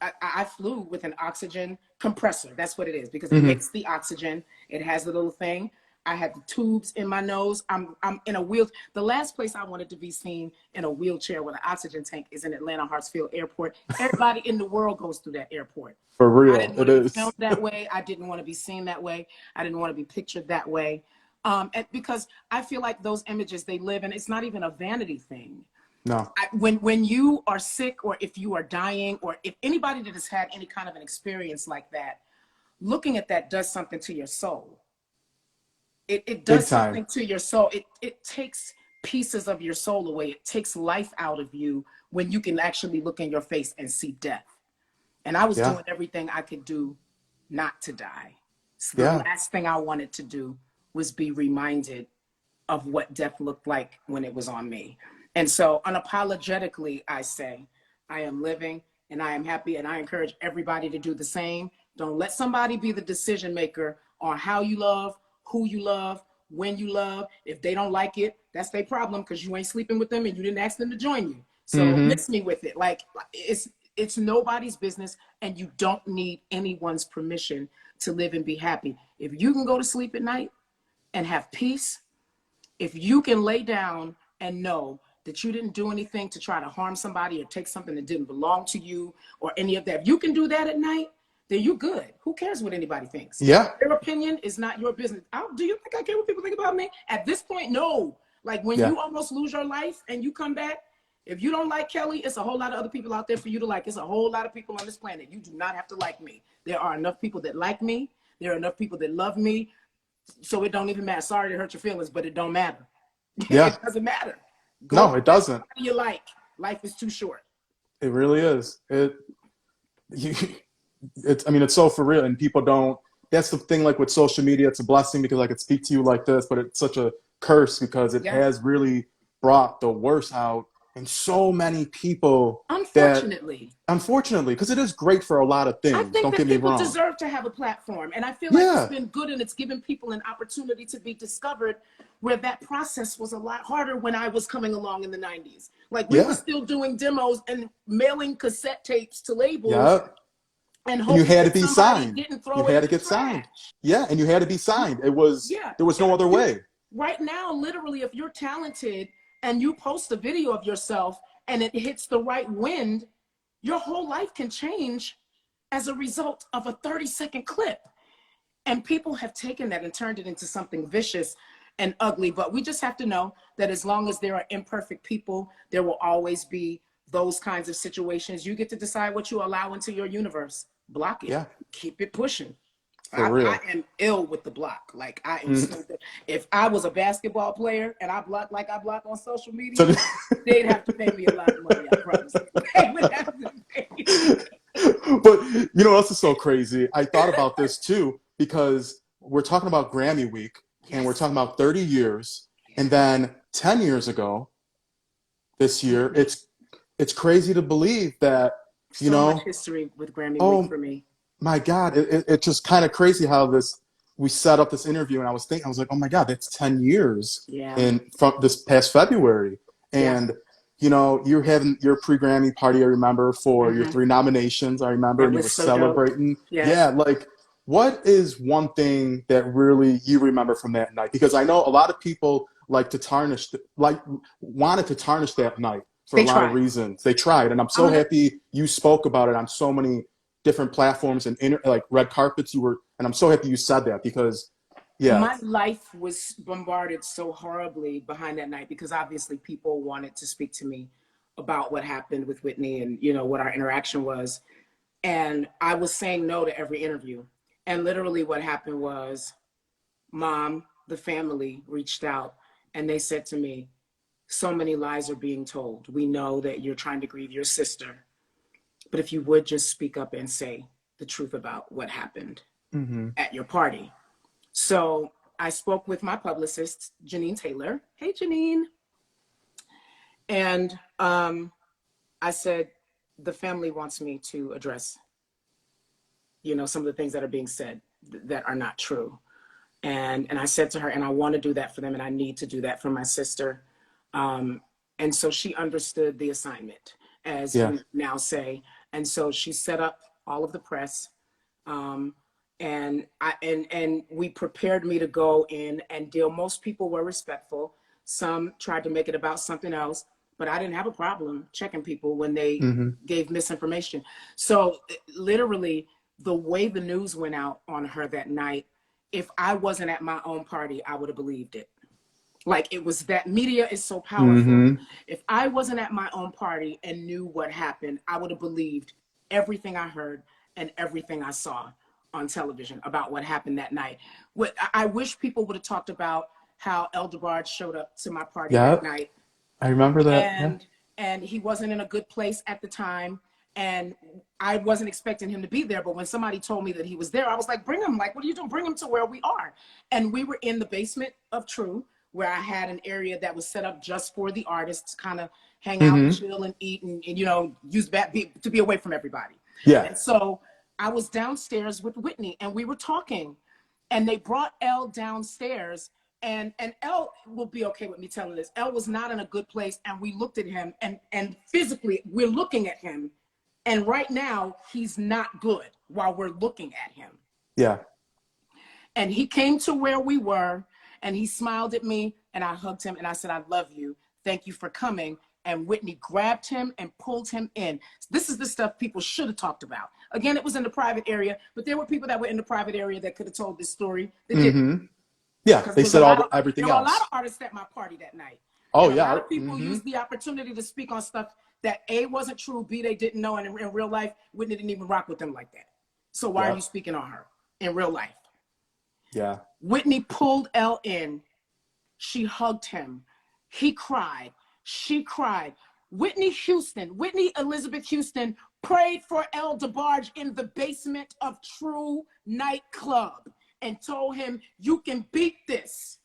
I flew with an oxygen compressor. That's what it is, because it makes the oxygen. It has a little thing. I had the tubes in my nose. I'm in a wheel. The last place I wanted to be seen in a wheelchair with an oxygen tank is in Atlanta Hartsfield Airport. Everybody in the world goes through that airport. For real, I didn't want to be filmed that way. I didn't want to be seen that way. I didn't want to be pictured that way. And because I feel like those images, they live, and it's not even a vanity thing. No. When you are sick, or if you are dying, or if anybody that has had any kind of an experience like that, looking at that does something to your soul. It does something to your soul. It takes pieces of your soul away. It takes life out of you when you can actually look in your face and see death. And I was Yeah. doing everything I could do not to die. So the Yeah. last thing I wanted to do was be reminded of what death looked like when it was on me. And so unapologetically, I say, I am living and I am happy, and I encourage everybody to do the same. Don't let somebody be the decision maker on how you love, who you love, when you love. If they don't like it, that's their problem, because you ain't sleeping with them and you didn't ask them to join you. So Mm-hmm. miss me with it. Like, it's nobody's business, and you don't need anyone's permission to live and be happy. If you can go to sleep at night and have peace, if you can lay down and know that you didn't do anything to try to harm somebody or take something that didn't belong to you or any of that, if you can do that at night, then you good. Who cares what anybody thinks? Yeah. Their opinion is not your business. Do you think I care what people think about me? At this point, no. Like, when Yeah. you almost lose your life and you come back, if you don't like Kelly, it's a whole lot of other people out there for you to like. It's a whole lot of people on this planet. You do not have to like me. There are enough people that like me. There are enough people that love me. So it don't even matter. Sorry to hurt your feelings, but it don't matter. Yeah. It doesn't matter. Go No, it find doesn't. somebody you like. Life is too short. It really is. You, it's, I mean, it's so for real, and people don't. That's the thing. Like with social media, it's a blessing because I could speak to you like this, but it's such a curse because it Yeah. has really brought the worst out in so many people. That Unfortunately, unfortunately, because it is great for a lot of I things. think Don't that get me people wrong. deserve to have a platform. And I feel like it's Yeah. been good, and it's given people an opportunity to be discovered, where that process was a lot harder when I was coming along in the 90s. Like, we were Yeah. still doing demos and mailing cassette tapes to labels Yeah. and And you hoping had to that be somebody signed. didn't You throw it had in to the get signed. trash. Yeah, and you had to be signed. It was Yeah. there was no other way. Right now, literally, if you're talented and you post a video of yourself and it hits the right wind, your whole life can change as a result of a 30-second clip. And people have taken that and turned it into something vicious and ugly. But we just have to know that as long as there are imperfect people, there will always be those kinds of situations. You get to decide what you allow into your universe. Block it. Yeah, Keep it pushing. for I real. am ill with the block. Like, I am Mm. so good. If I was a basketball player and I block like I block on social So, media, they'd have to pay me a lot of money. I promise. They would have to pay me. but you know what else is so crazy? I thought about this too because we're talking about Grammy Week and we're Yes. talking about 30 years, and Yeah. then 10 years ago this year, it's crazy to believe that you So much know. history with Grammy Week Oh for me. my God, it's just kind of crazy how this we set up this interview, and I was thinking, I was like, oh my God, that's 10 years Yeah. in from this past February, Yeah. and you know, you're having your pre-Grammy party. I remember for your Hmm. 3 nominations. I remember, That and you was were so dope. celebrating. Yes. Yeah, like what is one thing that really you remember from that night? Because I know a lot of people like to tarnish, like wanted to tarnish that night for a They lot of tried. reasons. They tried, and I'm I'm so gonna happy you spoke about it on so many different platforms and like red carpets. You were, and I'm so happy you said that because, yeah, My life was bombarded so horribly behind that night, because obviously people wanted to speak to me about what happened with Whitney and, what our interaction was. And I was saying no to every interview. And literally what happened was, mom, the family reached out and they said to me, so many lies are being told. We know that you're trying to grieve your sister, but if you would just speak up and say the truth about what happened mm-hmm. at your party. So I spoke with my publicist, Janine Taylor. Hey, Janine. And I said, the family wants me to address, some of the things that are being said that are not true. And I said to her, and I want to do that for them, and I need to do that for my sister. Um, and so she understood the assignment, as Yeah, you now say. And so she set up all of the press. Um, and we prepared me to go in and deal. Most people were respectful. Some tried to make it about something else, but I didn't have a problem checking people when they mm-hmm. gave misinformation. So literally, the way the news went out on her that night, if I wasn't at my own party, I would have believed it. Like, it was that media is so powerful. Mm-hmm. If I wasn't at my own party and knew what happened, I would have believed everything I heard and everything I saw on television about what happened that night. What I wish people would have talked about how Elder Bard showed up to my party Yeah, that night I remember that. Yeah, and and he wasn't in a good place at the time. And I wasn't expecting him to be there. But when somebody told me that he was there, I was like, bring him. Like, what are you doing? Bring him to where we are. And we were in the basement of True, where I had an area that was set up just for the artists to kind of hang out and chill and eat and you know, use that to be away from everybody. Yeah. And so I was downstairs with Whitney and we were talking, and they brought Elle downstairs. And Elle will be okay with me telling this. Elle was not in a good place. And we looked at him and physically we're looking at him. And right now he's not good while we're looking at him. Yeah. And he came to where we were and he smiled at me and I hugged him and I said, I love you. Thank you for coming. And Whitney grabbed him and pulled him in. This is the stuff people should have talked about. Again, it was in the private area, but there were people that were in the private area that could have told this story. They didn't. Yeah, they said everything else. There were a lot of artists at my party that night. Oh, and yeah. A lot of people used the opportunity to speak on stuff that A, wasn't true, B, they didn't know, and in real life, Whitney didn't even rock with them like that. So why are you speaking on her in real life? Yeah. Whitney pulled Elle in. She hugged him. He cried. She cried. Whitney Elizabeth Houston prayed for Elle DeBarge in the basement of True nightclub and told him, you can beat this.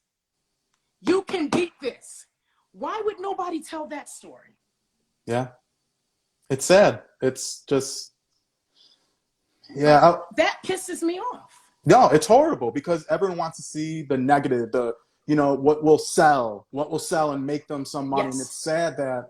You can beat this. Why would nobody tell that story? Yeah. It's sad. It's just, yeah. That pisses me off. No, it's horrible because everyone wants to see the negative, you know, what will sell and make them some money. Yes. And it's sad that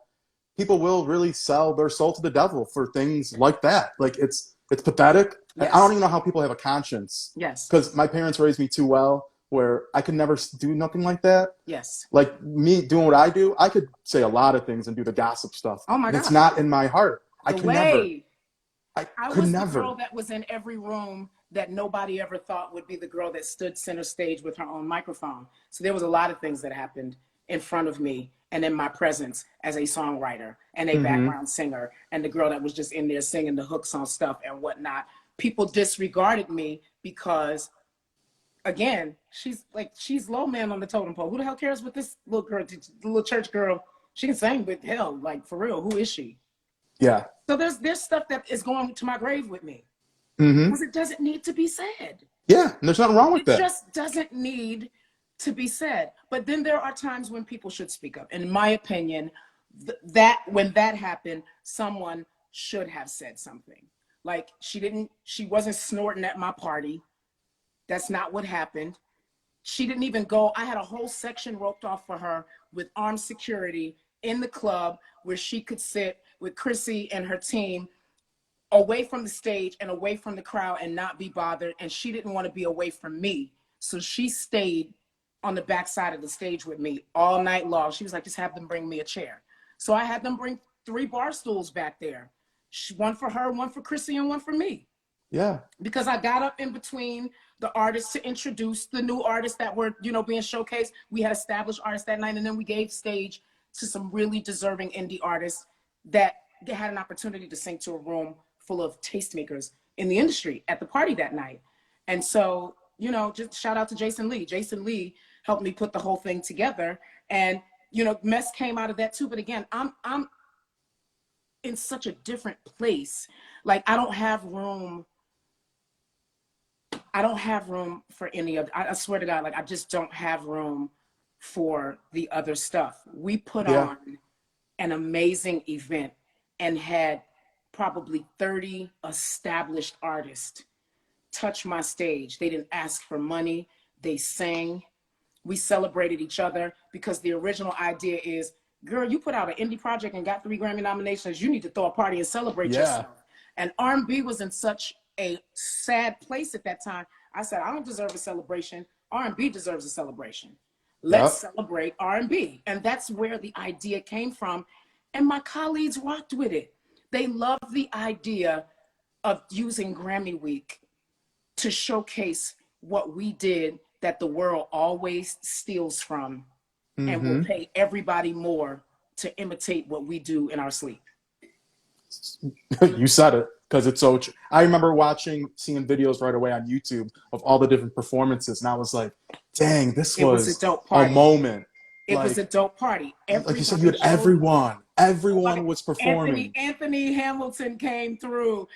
people will really sell their soul to the devil for things like that. Like it's pathetic. Yes. I don't even know how people have a conscience. Yes. Because my parents raised me too well where I could never do nothing like that. Yes. Like me doing what I do, I could say a lot of things and do the gossip stuff. Oh my God. It's not in my heart. I could never. I could was never. the girl that was in every room that nobody ever thought would be the girl that stood center stage with her own microphone. So there was a lot of things that happened in front of me and in my presence as a songwriter and a background singer and the girl that was just in there singing the hooks on stuff and whatnot. People disregarded me because, again, she's low man on the totem pole. Who the hell cares what this little girl, the little church girl, she can sing, but hell, like for real, who is she? Yeah. So there's stuff that is going to my grave with me. Because it doesn't need to be said. Yeah, and there's nothing wrong with that. It just doesn't need to be said. But then there are times when people should speak up. And in my opinion, that when that happened, someone should have said something. Like she wasn't snorting at my party. That's not what happened. She didn't even go. I had a whole section roped off for her with armed security in the club where she could sit with Chrissy and her team away from the stage and away from the crowd and not be bothered. And she didn't want to be away from me. So she stayed on the backside of the stage with me all night long. She was like, just have them bring me a chair. So I had them bring 3 bar stools back there. One for her, one for Chrissy, and one for me. Yeah. Because I got up in between the artists to introduce the new artists that were, you know, being showcased. We had established artists that night, and then we gave stage to some really deserving indie artists that they had an opportunity to sing to a room full of tastemakers in the industry at the party that night. And so, you know, just shout out to Jason Lee. Jason Lee helped me put the whole thing together. And, you know, mess came out of that too. But again, I'm in such a different place. Like I don't have room for any of, I swear to God, like I just don't have room for the other stuff. We put on an amazing event and had probably 30 established artists touch my stage. They didn't ask for money. They sang. We celebrated each other because the original idea is, girl, you put out an indie project and got 3 Grammy nominations. You need to throw a party and celebrate yourself. And R&B was in such a sad place at that time. I said, I don't deserve a celebration. R&B deserves a celebration. Let's celebrate R&B. And that's where the idea came from. And my colleagues rocked with it. They loved the idea of using Grammy Week to showcase what we did that the world always steals from and will pay everybody more to imitate what we do in our sleep. You said it, because it's so true. I remember seeing videos right away on YouTube of all the different performances, and I was like, dang, this was a dope a party. moment. It was a dope party. Like you said, you Everybody had showed. everyone was performing. Anthony Hamilton came through.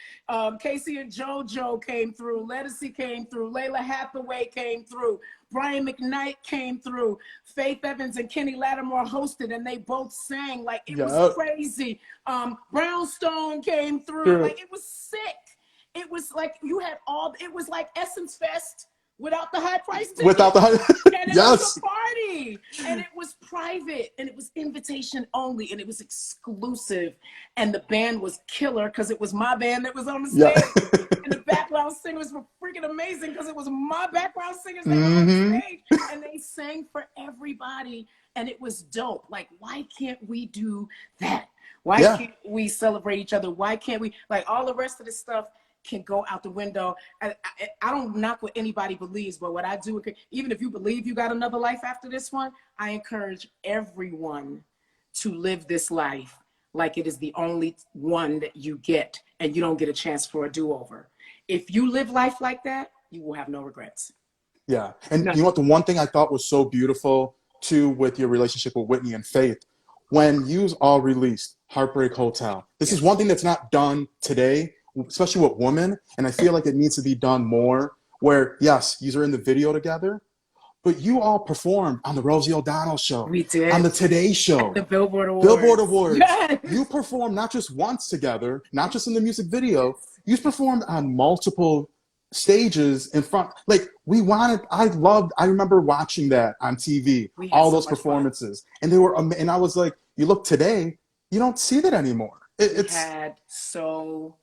Casey and JoJo came through. Lettucey came through. Layla Hathaway came through. Brian McKnight came through. Faith Evans and Kenny Lattimore hosted, and they both sang. Like, it was Yeah. crazy. Brownstone came through. True. Like, it was sick. It was like you had all. It was like Essence Fest without the high price ticket. Without the And it yes. was a party, and it was private, and it was invitation only, and it was exclusive, and the band was killer because it was my band that was on the stage, and the background singers were freaking amazing because it was my background singers that were on the stage, and they sang for everybody, and it was dope. Like, why can't we do that? Why can't we celebrate each other? Why can't we, like, all the rest of this stuff can go out the window. I don't knock what anybody believes, but what I do, even if you believe you got another life after this one, I encourage everyone to live this life like it is the only one that you get, and you don't get a chance for a do-over. If you live life like that, you will have no regrets. Yeah. And you know what? The one thing I thought was so beautiful, too, with your relationship with Whitney and Faith, when you all released Heartbreak Hotel, this is one thing that's not done today, especially with women, and I feel like it needs to be done more, where, yes, you are in the video together, but you all performed on the Rosie O'Donnell show. We did. On the Today Show. At the Billboard Awards. Billboard Awards. Yes. You performed not just once together, not just in the music video, you performed on multiple stages in front. Like, I remember watching that on TV, all those performances. And they were, and I was like, you look today, you don't see that anymore. It's had so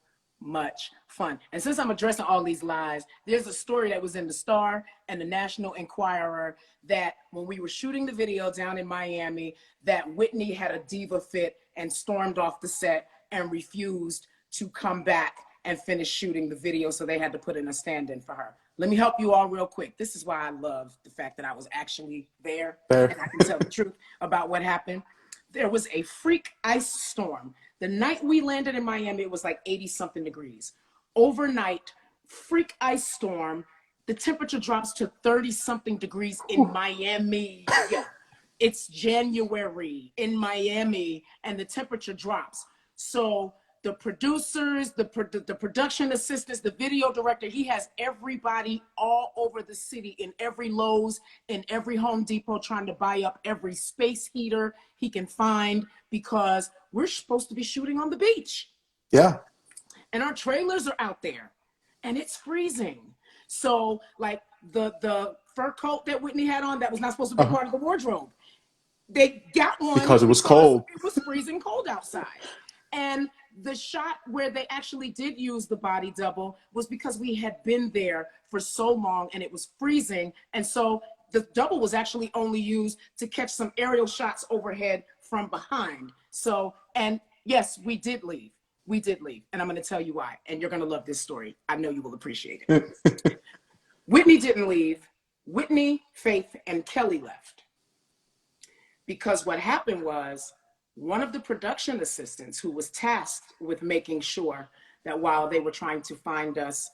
much fun. And since I'm addressing all these lies, there's a story that was in the Star and the National Enquirer that when we were shooting the video down in Miami, that Whitney had a diva fit and stormed off the set and refused to come back and finish shooting the video, so they had to put in a stand-in for her. Let me help you all real quick. This is why I love the fact that I was actually there and I can tell the truth about what happened. There was a freak ice storm. The night we landed in Miami, it was like 80-something degrees. Overnight, freak ice storm. The temperature drops to 30-something degrees in Miami. It's January in Miami, and the temperature drops. So the producers, the production assistants, the video director, he has everybody all over the city, in every Lowe's, in every Home Depot, trying to buy up every space heater he can find, because we're supposed to be shooting on the beach. Yeah. And our trailers are out there, and it's freezing. So, like, the fur coat that Whitney had on that was not supposed to be part of the wardrobe, they got one because it was cold. It was freezing cold outside. And the shot where they actually did use the body double was because we had been there for so long and it was freezing. And so the double was actually only used to catch some aerial shots overhead from behind. So, and yes, we did leave. We did leave. And I'm going to tell you why. And you're going to love this story. I know you will appreciate it. Whitney didn't leave. Whitney, Faith, and Kelly left. Because what happened was, one of the production assistants who was tasked with making sure that while they were trying to find us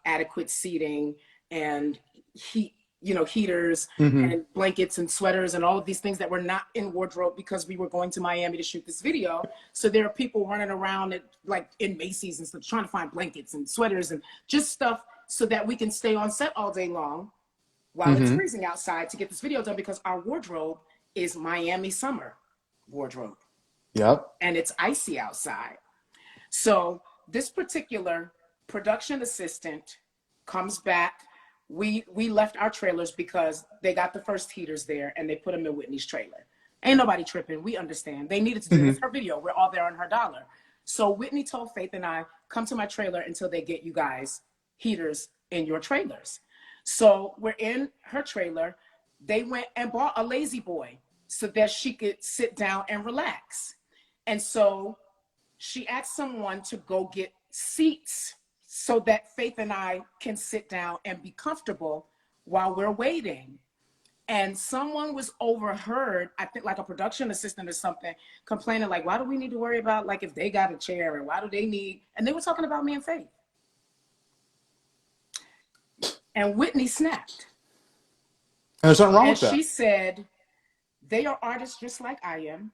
adequate seating and heaters and blankets and sweaters and all of these things that were not in wardrobe, because we were going to Miami to shoot this video. So there are people running around like in Macy's and stuff, trying to find blankets and sweaters and just stuff so that we can stay on set all day long while it's freezing outside to get this video done, because our wardrobe is Miami summer wardrobe. Yep. And it's icy outside. So this particular production assistant comes back. We left our trailers because they got the first heaters there and they put them in Whitney's trailer. Ain't nobody tripping. We understand. They needed to do this. Her video. We're all there on her dollar. So Whitney told Faith and I, come to my trailer until they get you guys heaters in your trailers. So we're in her trailer. They went and bought a lazy boy so that she could sit down and relax. And so she asked someone to go get seats so that Faith and I can sit down and be comfortable while we're waiting. And someone was overheard, I think like a production assistant or something, complaining like, why do we need to worry about like if they got a chair, and why do they need, and they were talking about me and Faith. And Whitney snapped. And there's nothing wrong with that. And she said, They are artists just like I am.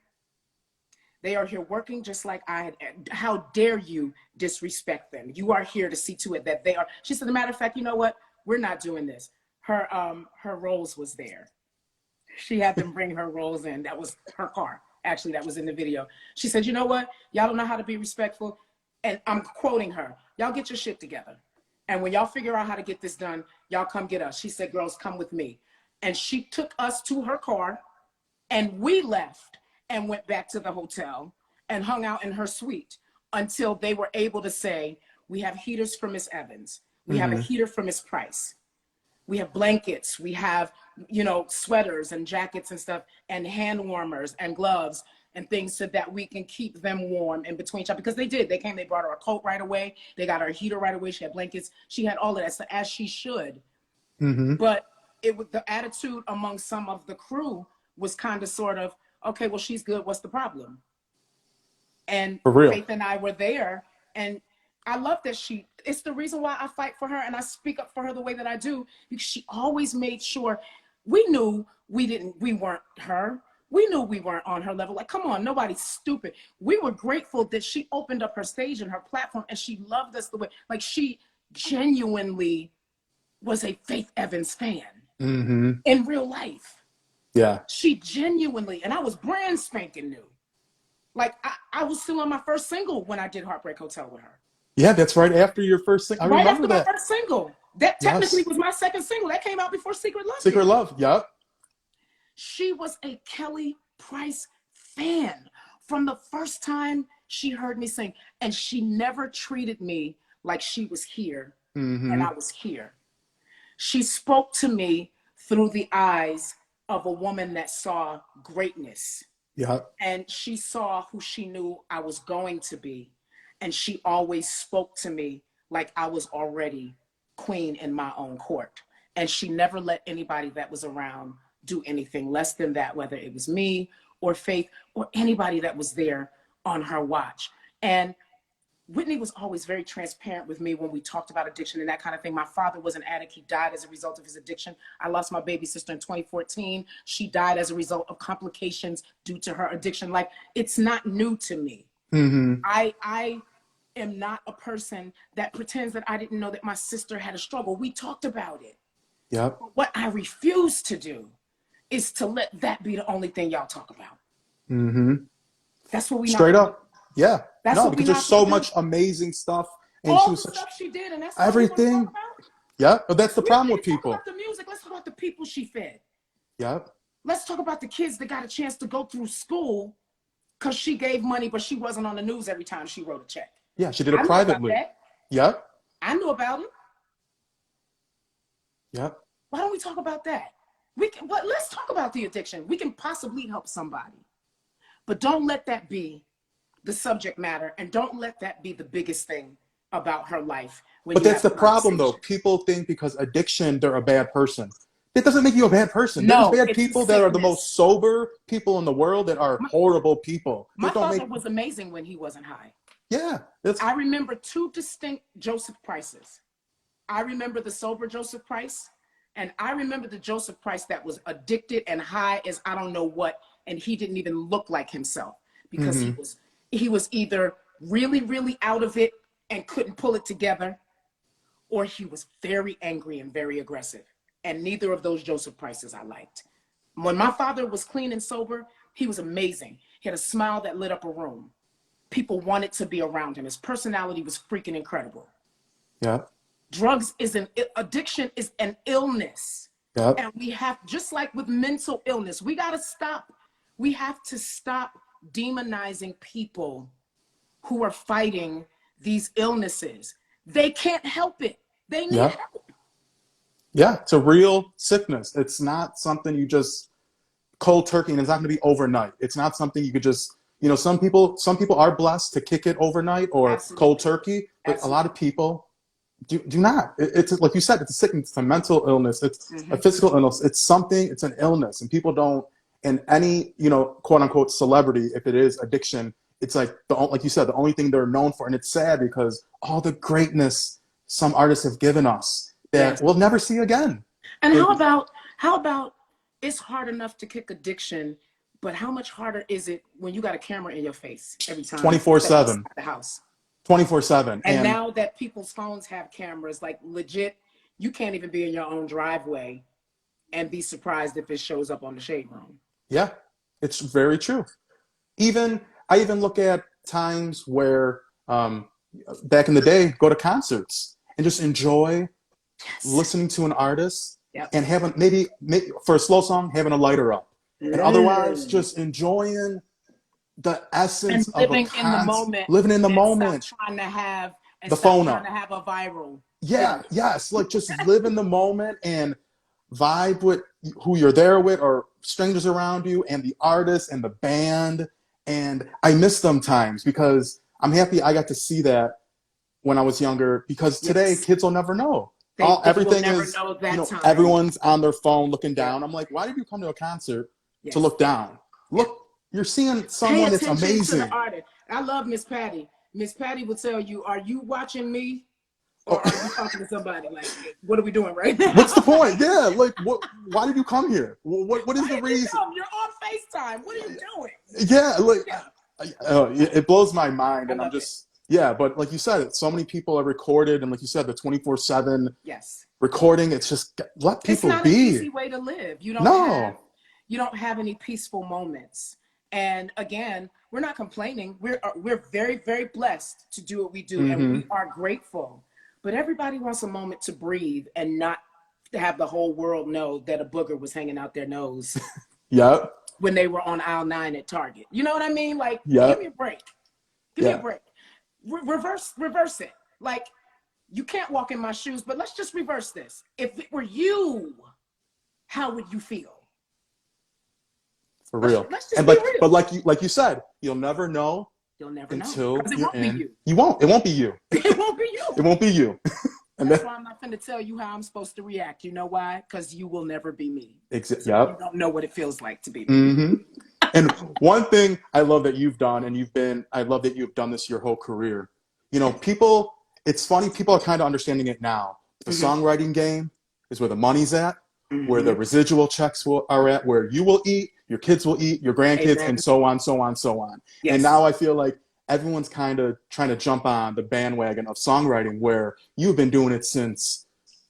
They are here working just like I had. How dare you disrespect them? You are here to see to it that they are. She said, as a matter of fact, you know what? We're not doing this. Her Rolls was there. She had them bring her Rolls in. That was her car. Actually, that was in the video. She said, you know what? Y'all don't know how to be respectful. And I'm quoting her. Y'all get your shit together. And when y'all figure out how to get this done, y'all come get us. She said, girls, come with me. And she took us to her car, and we left and went back to the hotel and hung out in her suite until they were able to say, we have heaters for Miss Evans. We have a heater for Miss Price. We have blankets. We have, you know, sweaters and jackets and stuff, and hand warmers and gloves and things so that we can keep them warm in between shots. Because they did. They came, they brought her a coat right away. They got her a heater right away. She had blankets. She had all of that, so as she should. But it was the attitude among some of the crew was kind of sort of, okay, well, she's good. What's the problem? And For real. Faith and I were there. And I love that it's the reason why I fight for her and I speak up for her the way that I do, because she always made sure we knew we weren't her. We knew we weren't on her level. Like, come on, nobody's stupid. We were grateful that she opened up her stage and her platform, and she loved us the way, like, she genuinely was a Faith Evans fan in real life. Yeah. She genuinely, and I was brand spanking new. Like, I was still on my first single when I did Heartbreak Hotel with her. Yeah, that's right after your first single. I right remember after that. my first single. That technically was my second single. That came out before Secret Love. Secret Love, yep. She was a Kelly Price fan from the first time she heard me sing. And she never treated me like she was here and I was here. She spoke to me through the eyes of a woman that saw greatness. Yeah. And she saw who she knew I was going to be. And she always spoke to me like I was already queen in my own court. And she never let anybody that was around do anything less than that, whether it was me or Faith or anybody that was there on her watch. And Whitney was always very transparent with me when we talked about addiction and that kind of thing. My father was an addict. He died as a result of his addiction. I lost my baby sister in 2014. She died as a result of complications due to her addiction. Like, it's not new to me. I am not a person that pretends that I didn't know that my sister had a struggle. We talked about it. Yep. But what I refuse to do is to let that be the only thing y'all talk about. That's what we straight up. Yeah. That's no, what because we there's so much amazing stuff. And all she was the such stuff she did, and that's everything. All we want to talk about. Yeah, but that's the We problem don't with need to people. Talk about the music. Let's talk about the people she fed. Yep. Let's talk about the kids that got a chance to go through school because she gave money, but she wasn't on the news every time she wrote a check. Yeah, she did it I privately. Knew about that. Yep. I knew about it. Yep. Why don't we talk about that? Let's talk about the addiction. We can possibly help somebody, but don't let that be the subject matter, and don't let that be the biggest thing about her life. But that's the problem, though. People think because addiction, they're a bad person. It doesn't make you a bad person. No, there's bad people that are the most sober people in the world that are horrible people. My father was amazing when he wasn't high. Yeah. I remember two distinct Joseph Prices. I remember the sober Joseph Price, and I remember the Joseph Price that was addicted and high as I don't know what, and he didn't even look like himself because he was either really, really out of it and couldn't pull it together, or he was very angry and very aggressive. And neither of those Joseph Prices I liked. When my father was clean and sober, he was amazing. He had a smile that lit up a room. People wanted to be around him. His personality was freaking incredible. Yeah. Addiction is an illness. Yep. And we have, just like with mental illness, we have to stop demonizing people who are fighting these illnesses. They can't help it. They need help. Yeah, it's a real sickness. It's not something you just cold turkey, and it's not going to be overnight. It's not something you could just, some people are blessed to kick it overnight or cold turkey, but a lot of people do not. It's like you said, it's a sickness, it's a mental illness, it's a physical illness, it's an illness, and people don't, and any, quote unquote celebrity, if it is addiction, it's like, like you said, the only thing they're known for. And it's sad because all the greatness some artists have given us that we'll never see again. And how about it's hard enough to kick addiction, but how much harder is it when you got a camera in your face every time you step 24/7. outside the house? 24/7. And And now that people's phones have cameras, like legit, you can't even be in your own driveway and be surprised if it shows up on the shade room. yeah, it's very true. I even look at times where back in the day, go to concerts and just enjoy Yes. listening to an artist Yep. and having maybe for a slow song having a lighter up, and otherwise Mm. just enjoying the And essence of a living in the moment living in the and stop moment, trying to have the phone trying to up. have a viral Yeah, video. yes, like just live in the moment and vibe with who you're there with or strangers around you and the artist and the band. And I miss them times because I'm happy I got to see that when I was younger, because today Yes. kids will never know. They will Everything never is, know that time. everyone's on their phone looking Yeah. down. I'm like, why did you come to a concert to Yes. look down? Yeah. Look, you're seeing Pay someone that's attention to the amazing. artist. I love Miss Patty. Miss Patty will tell you, are you watching me Oh, or are you talking to somebody? Like, what are we doing right what's the now? point? Yeah, like what? Why did you come here? What is Why the did you reason? come? You're on FaceTime. What are you doing? Yeah, like Yeah. it blows my mind, I and I'm love it. just yeah. But like you said, so many people are recorded, and like you said, the 24/7 Yes. recording. It's just let It's people not an be. easy way to live. No. You don't have any peaceful moments. And again, we're not complaining. We're very, very blessed to do what we do, and Mm-hmm. we are grateful. But everybody wants a moment to breathe and not to have the whole world know that a booger was hanging out their nose Yep. when they were on aisle 9 at Target. You know what I mean? Like, give me Yep. a break. Give me a Yeah. break. Reverse it. Like, you can't walk in my shoes, but let's just reverse this. If it were you, how would you feel? For real. Let's just And be but real. like you said, you'll never know You'll never know until because it you're won't be in. you. You won't. It won't be you. It won't be It you. won't be you. And That's that why I'm not going to tell you how I'm supposed to react. You know why? Because you will never be me. So you yep. don't know what it feels like to be me. Mm-hmm. And one thing I love that you've done, and I love that you've done this your whole career. People, it's funny, people are kind of understanding it now. The songwriting game is where the money's at, where the residual checks are at, where you will eat, your kids will eat, your grandkids, Amen. and so on, so on, so on. And Yes. now I feel like everyone's kind of trying to jump on the bandwagon of songwriting, where you've been doing it since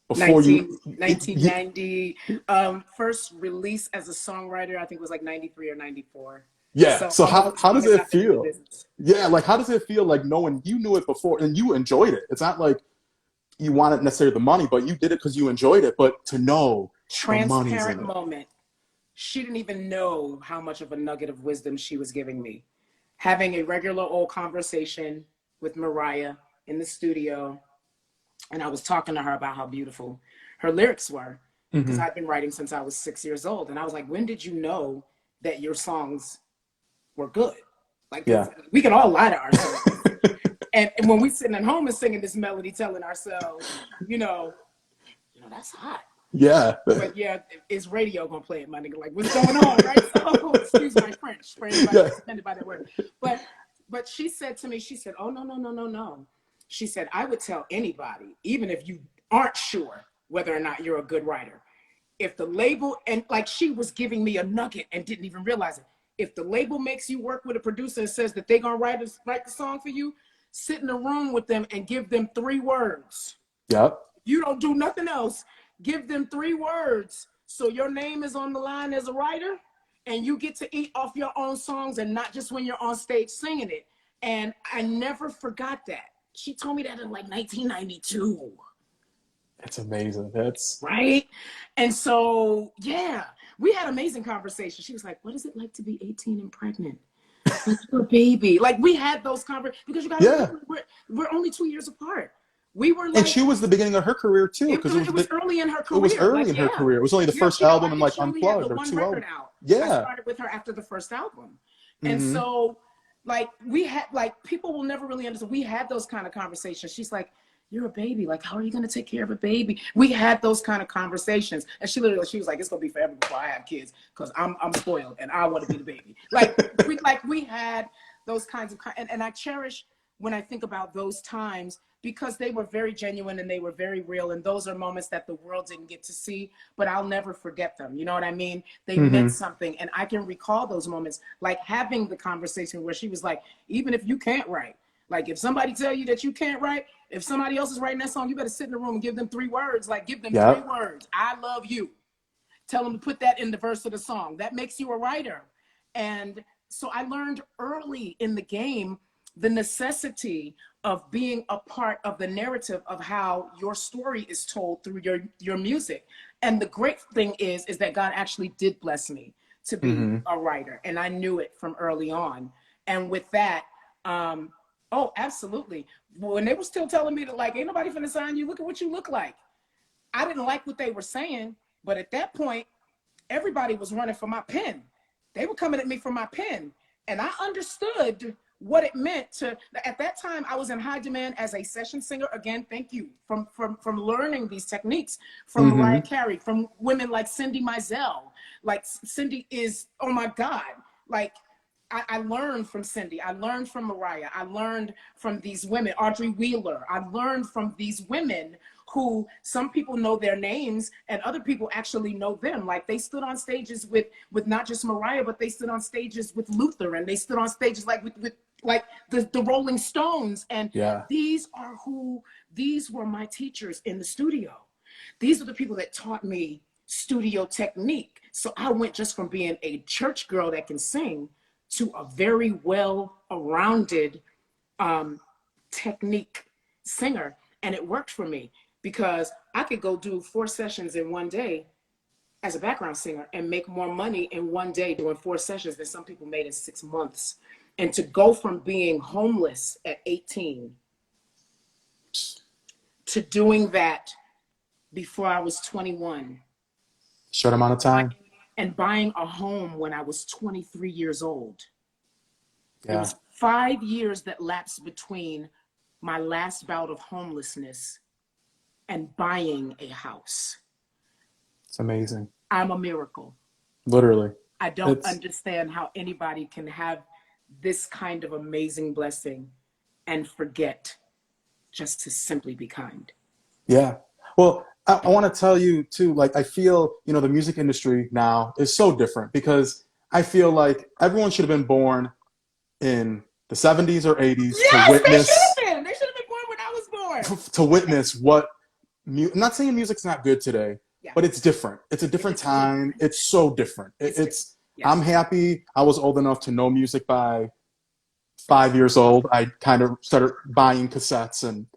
before 1990. First release as a songwriter, I think was like 93 or 94. yeah. So So almost as how long does as it I've been in the feel? business. Yeah, like how does it feel like knowing you knew it before and you enjoyed it? It's not like you wanted necessarily the money, but you did it because you enjoyed it. But to know the money's Transparent in it. moment. She didn't even know how much of a nugget of wisdom she was giving me. Having a regular old conversation with Mariah in the studio, and I was talking to her about how beautiful her lyrics were, because Mm-hmm. I've been writing since I was 6 years old. And I was like, when did you know that your songs were good? Like, Yeah. we can all lie to ourselves. And when we sitting at home and singing this melody, telling ourselves, that's hot. Yeah. But yeah, is radio gonna play it, my nigga? Like, what's going on, right? So, excuse my French for anybody Yeah. that's offended by that word. But she said to me, she said, "Oh no, no, no, no, no." She said, "I would tell anybody, even if you aren't sure whether or not you're a good writer, if the label," and like she was giving me a nugget and didn't even realize it. If the label makes you work with a producer and says that they're gonna write the song for you, sit in a room with them and give them 3 words. Yep. You don't do nothing else. Give them 3 words so your name is on the line as a writer and you get to eat off your own songs and not just when you're on stage singing it. And I never forgot that. She told me that in like 1992. It's amazing. That's Right? And so, yeah, we had amazing conversations. She was like, what is it like to be 18 and pregnant? Like, you're a baby. Like, we had those conversations because you got to yeah. remember, we're only 2 years apart. We were And like, she was the beginning of her career too, because it was early in her it was career. early Like, in her yeah. career. It was only the Yeah, first album and like she only had the Unplugged or 1 2 record albums. out. I Yeah. started with her after the first album. And Mm-hmm. so, like, we had, like, people will never really understand. We had those kind of conversations. She's like, you're a baby. Like, how are you going to take care of a baby? We had those kind of conversations. And she was like, it's going to be forever before I have kids because I'm spoiled and I want to be the baby. We had those kinds of, and I cherish when I think about those times because they were very genuine and they were very real. And those are moments that the world didn't get to see, but I'll never forget them. You know what I mean? They meant something. And I can recall those moments, like having the conversation where she was like, even if you can't write, like if somebody tell you that you can't write, if somebody else is writing that song, you better sit in the room and give them 3 words. Like give them 3 words. I love you. Tell them to put that in the verse of the song. That makes you a writer. And so I learned early in the game the necessity of being a part of the narrative of how your story is told through your music. And the great thing is that God actually did bless me to be a writer. And I knew it from early on. And with that, oh, absolutely. When they were still telling me that, like, ain't nobody finna sign you, look at what you look like. I didn't like what they were saying, but at that point, everybody was running for my pen. They were coming at me for my pen. And I understood what it meant to, at that time, I was in high demand as a session singer. Again, thank you, from learning these techniques from Mariah Carey, from women like Cindy Mizell. Like Cindy is, oh my God, like, I learned from Cindy. I learned from Mariah. I learned from these women, Audrey Wheeler. I learned from these women who some people know their names and other people actually know them. Like they stood on stages with not just Mariah, but they stood on stages with Luther, and they stood on stages like with like the Rolling Stones. And these were my teachers in the studio. These are the people that taught me studio technique. So I went just from being a church girl that can sing to a very well-rounded technique singer. And it worked for me because I could go do 4 sessions in one day as a background singer and make more money in one day doing 4 sessions than some people made in 6 months. And to go from being homeless at 18 to doing that before I was 21. Short amount of time. And buying a home when I was 23 years old. Yeah. It was 5 years that lapsed between my last bout of homelessness and buying a house. It's amazing. I'm a miracle. Literally. I don't understand how anybody can have this kind of amazing blessing and forget just to simply be kind. Yeah. Well, I want to tell you too, like, I feel, you know, the music industry now is so different because I feel like everyone should have been born in the 70s or 80s to witness. They should have been born when I was born. To witness what, I'm not saying music's not good today, but it's different. It's a different time. It's so different. I'm happy I was old enough to know music by 5 years old. I kind of started buying cassettes and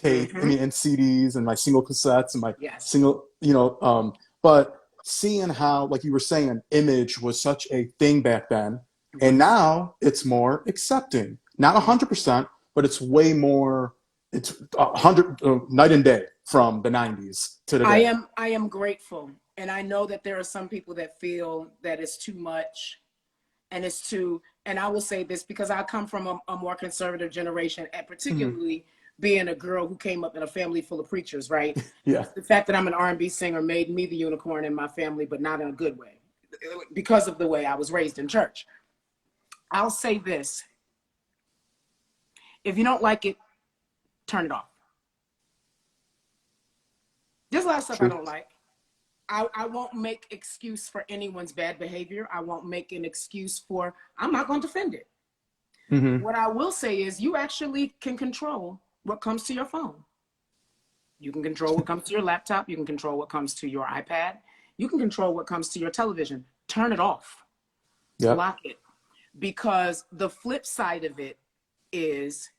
and CDs and my single cassettes and my single, you know, but seeing how, like you were saying, image was such a thing back then, and now it's more accepting. Not 100%, but it's way more. It's 100 night and day from the 90s to today. I am grateful, and I know that there are some people that feel that it's too much, and it's too. And I will say this because I come from a more conservative generation, and particularly being a girl who came up in a family full of preachers, right? Yeah. The fact that I'm an R&B singer made me the unicorn in my family, but not in a good way, because of the way I was raised in church. I'll say this. If you don't like it, turn it off. There's a lot of stuff I don't like. I won't make excuse for anyone's bad behavior. I won't make an excuse for, I'm not going to defend it. What I will say is you actually can control what comes to your phone. You can control what comes to your laptop. You can control what comes to your iPad. You can control what comes to your television. Turn it off. Block it. Because the flip side of it is,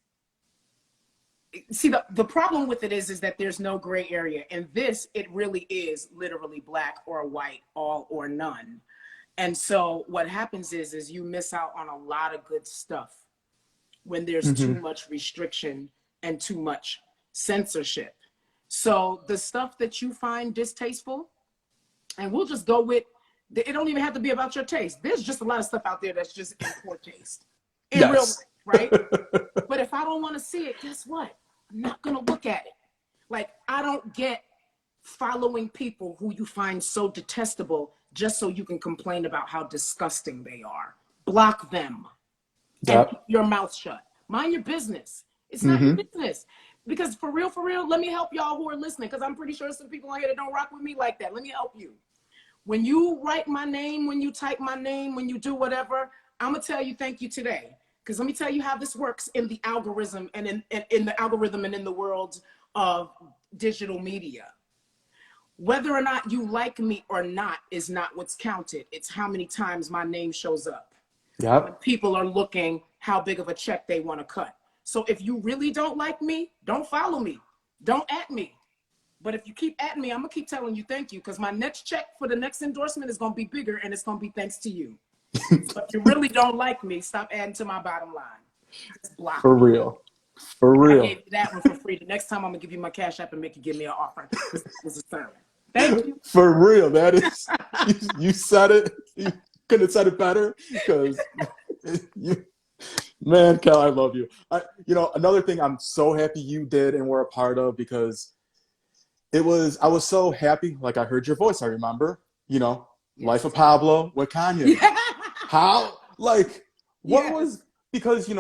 see, the problem with it is that there's no gray area. And this, it really is literally black or white, all or none. And so what happens is you miss out on a lot of good stuff when there's too much restriction and too much censorship. So the stuff that you find distasteful, and we'll just go with, it don't even have to be about your taste. There's just a lot of stuff out there that's just in poor taste. In real life, right? But if I don't want to see it, guess what? I'm not going to look at it. Like, I don't get following people who you find so detestable just so you can complain about how disgusting they are. Block them and keep your mouth shut. Mind your business. It's not your business. because for real, let me help y'all who are listening, because I'm pretty sure some people on here that don't rock with me like that. Let me help you. When you write my name, when you type my name, when you do whatever, I'm gonna tell you thank you today. Because let me tell you how this works in the algorithm and in the algorithm and in the world of digital media. Whether or not you like me or not is not what's counted. It's how many times my name shows up. When Yep. people are looking how big of a check they want to cut. So if you really don't like me, don't follow me. Don't at me. But if you keep at me, I'm going to keep telling you thank you, because my next check for the next endorsement is going to be bigger, and it's going to be thanks to you. So if you really don't like me, stop adding to my bottom line. Just block For me. real. For I real. gave you that one for free. The next time I'm going to give you my Cash App and make you give me an offer. This was a sermon. Thank you. For real. That is, you said it. You couldn't have said it better, because you, man, Cal, I love you. Another thing I'm so happy you did and were a part of, because I was so happy. Like, I heard your voice. I remember, Life Yes. of Pablo with Kanye. Yeah. How, like, what Yes. was, because,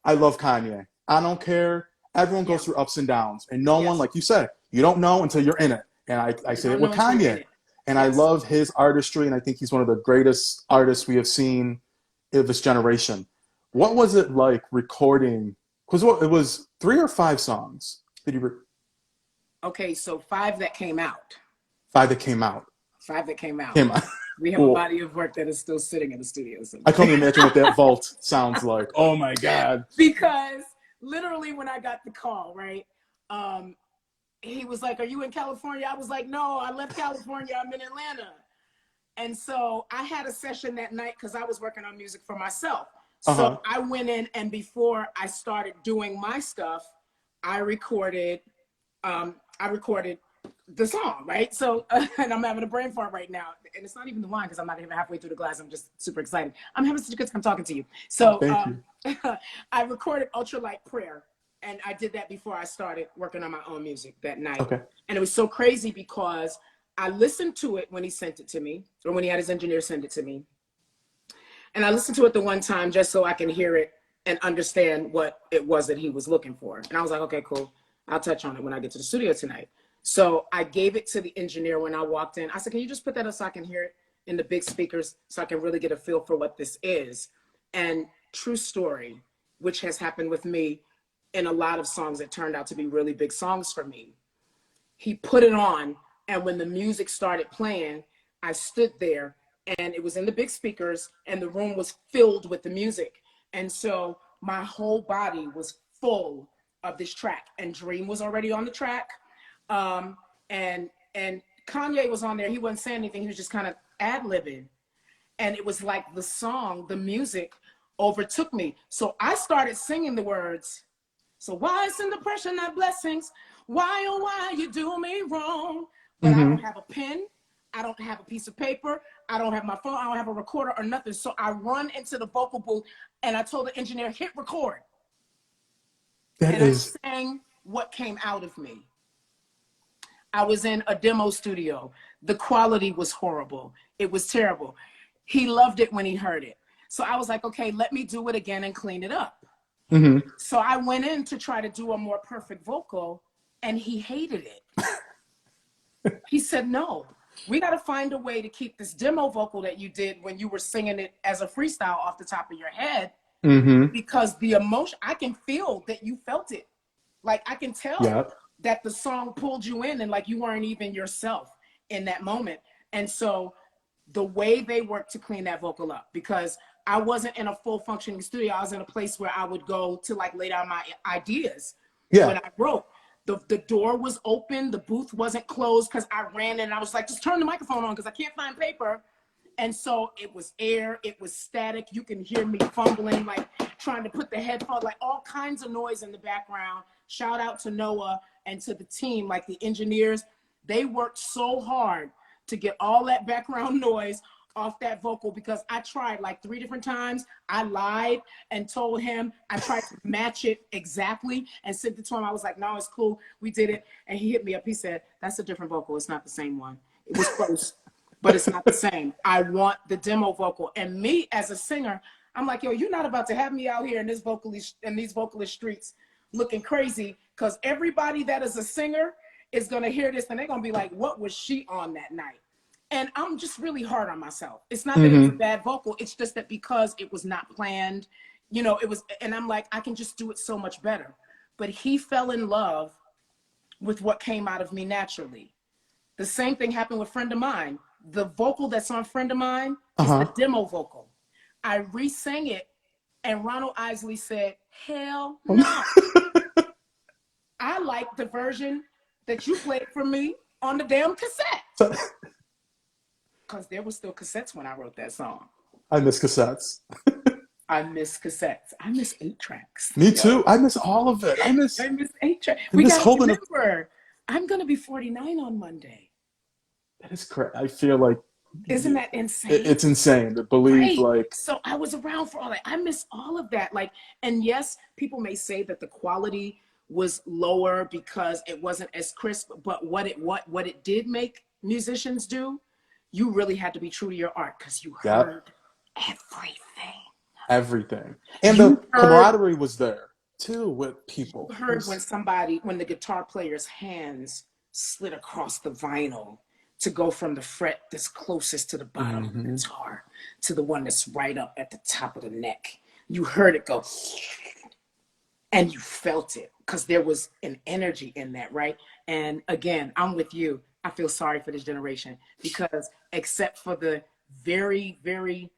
I love Kanye. I don't care. Everyone Yeah. goes through ups and downs. And no one, Yes. like you said, you don't know until you're in it. And I You say it don't with know until you're in Kanye. it. And I Yes. love his artistry. And I think he's one of the greatest artists we have seen of this generation. What was it like recording? Because it was 3 or 5 songs. Did you? Okay, so 5 that came out. 5 that came out. 5 that came out. Came out. We have a Cool. body of work that is still sitting in the studio I somewhere. can only imagine what that vault sounds like. Oh my God. Because literally when I got the call, right, he was like, "Are you in California?" I was like, "No, I left California. I'm in Atlanta." And so I had a session that night because I was working on music for myself. So Uh-huh. I went in, and before I started doing my stuff, I recorded the song, right? So, and I'm having a brain fart right now, and it's not even the wine because I'm not even halfway through the glass. I'm just super excited. I'm having such a good time talking to you. Oh, So, thank you. I recorded Ultralight Prayer, and I did that before I started working on my own music that night. Okay. And it was so crazy because I listened to it when he sent it to me, or when he had his engineer send it to me. And I listened to it the one time just so I can hear it and understand what it was that he was looking for. And I was like, okay, cool. I'll touch on it when I get to the studio tonight. So I gave it to the engineer when I walked in. I said, can you just put that up so I can hear it in the big speakers so I can really get a feel for what this is? And true story, which has happened with me in a lot of songs that turned out to be really big songs for me. He put it on, and when the music started playing, I stood there, and it was in the big speakers, and the room was filled with the music. And so my whole body was full of this track, and Dream was already on the track. And Kanye was on there. He wasn't saying anything. He was just kind of ad-libbing. And it was like the song, the music overtook me. So I started singing the words. So why send the pressure, not blessings? Why, oh, why you do me wrong? But I don't Mm-hmm. have a pen. I don't have a piece of paper. I don't have my phone. I don't have a recorder or nothing. So I run into the vocal booth, and I told the engineer, hit record. That And I is, sang what came out of me. I was in a demo studio. The quality was horrible. It was terrible. He loved it when he heard it. So I was like, okay, let me do it again and clean it up. mm-hmm. So I went in to try to do a more perfect vocal, and he hated it. He said, no, we got to find a way to keep this demo vocal that you did when you were singing it as a freestyle off the top of your head, Mm-hmm. because the emotion, I can feel that you felt it. Like, I can tell Yep. that the song pulled you in, and like you weren't even yourself in that moment. And so the way they worked to clean that vocal up, because I wasn't in a full functioning studio. I was in a place where I would go to like lay down my ideas when Yeah. I wrote. The door was open, the booth wasn't closed, because I ran in and I was like, just turn the microphone on because I can't find paper. And so it was air, it was static. You can hear me fumbling, like trying to put the headphone, like all kinds of noise in the background. Shout out to Noah and to the team, like the engineers. They worked so hard to get all that background noise off that vocal, because I tried like 3 different times. I lied and told him. I tried to match it exactly and sent it to him. I was like, no, it's cool. We did it. And he hit me up. He said, that's a different vocal. It's not the same one. It was close, but it's not the same. I want the demo vocal. And me as a singer, I'm like, yo, you're not about to have me out here in these vocalist streets looking crazy because everybody that is a singer is going to hear this and they're going to be like, what was she on that night? And I'm just really hard on myself. It's not that it was a bad vocal. It's just that because it was not planned, you know, it was, and I'm like, I can just do it so much better. But he fell in love with what came out of me naturally. The same thing happened with Friend of Mine. The vocal that's on Friend of Mine is the demo vocal. I re-sang it, and Ronald Isley said, hell no. I like the version that you played for me on the damn cassette. Because there were still cassettes when I wrote that song. I miss cassettes. I miss cassettes. I miss 8-tracks. Me too. I miss all of it. I miss 8-tracks. I We miss got to holding remember, I'm going to be 49 on Monday. That is correct. I feel like isn't that insane? It's insane to believe, right. like. So I was around for all that. I miss all of that. Like, and yes, people may say that the quality was lower because it wasn't as crisp, but what it did make musicians do, you really had to be true to your art because you heard everything. And the camaraderie was there too with people. You heard when the guitar player's hands slid across the vinyl to go from the fret that's closest to the bottom of the guitar to the one that's right up at the top of the neck. You heard it go, and you felt it because there was an energy in that, right? And again, I'm with you. I feel sorry for this generation because except for the very, very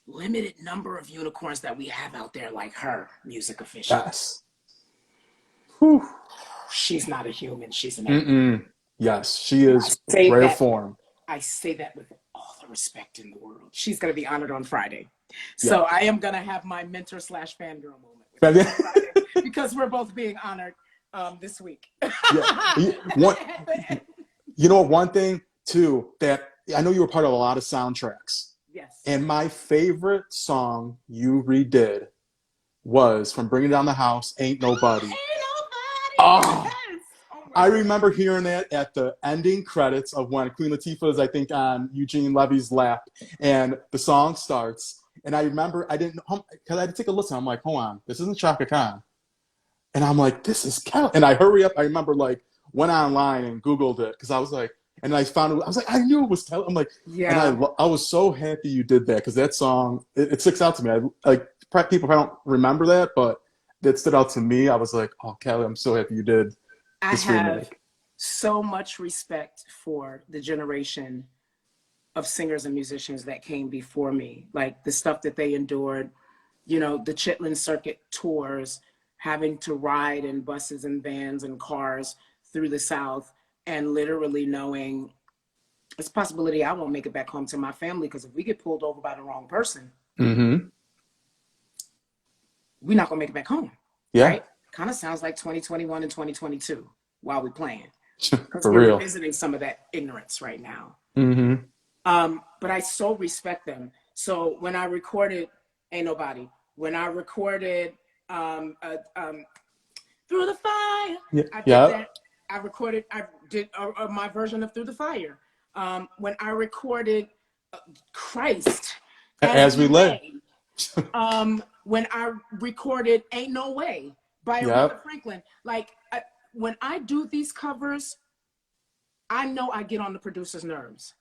limited number of unicorns that we have out there like her, music official. Yes. Whew. She's not a human. She's an animal. Yes, she is rare form. I say that with all the respect in the world. She's going to be honored on Friday. So I am going to have my mentor / fangirl moment with her on Friday because we're both being honored this week. You know, one thing too, that I know you were part of a lot of soundtracks. Yes. And my favorite song you redid was from Bringing Down the House, Ain't Nobody. Ain't Nobody. Oh. Yes. I remember hearing that at the ending credits of when Queen Latifah is, I think, on Eugene Levy's lap, and the song starts. And I remember I didn't, because I had to take a listen. I'm like, hold on, this isn't Chaka Khan. And I'm like, this is Kelly. And I hurry up. I remember, like, went online and Googled it because I was like, and I found it. I was like, I knew it was Kelly. I'm like, yeah. And I was so happy you did that because that song, it sticks out to me. People don't remember that, but it stood out to me. I was like, oh, Kelly, I'm so happy you did. I have so much respect for the generation of singers and musicians that came before me, like the stuff that they endured, you know, the Chitlin Circuit tours, having to ride in buses and vans and cars through the South and literally knowing it's a possibility I won't make it back home to my family because if we get pulled over by the wrong person, we're not going to make it back home. Yeah. Right? Kind of sounds like 2021 and 2022 while we're playing. Because we're revisiting some of that ignorance right now. But I so respect them. So when I recorded Ain't Nobody, when I recorded Through the Fire, I did that. I did my version of Through the Fire. When I recorded Christ As We Lay. When I recorded Ain't No Way by Aretha Franklin. Like, when I do these covers, I know I get on the producer's nerves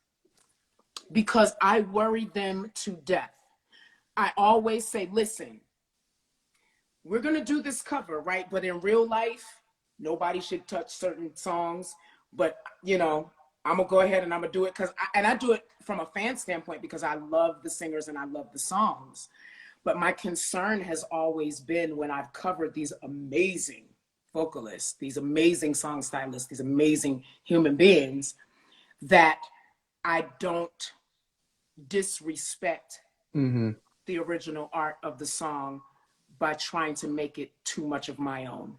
because I worry them to death. I always say, listen, we're going to do this cover, right? But in real life, nobody should touch certain songs. But, you know, I'm going to go ahead and I'm going to do it I do it from a fan standpoint because I love the singers and I love the songs. But my concern has always been when I've covered these amazing vocalists, these amazing song stylists, these amazing human beings, that I don't disrespect the original art of the song by trying to make it too much of my own.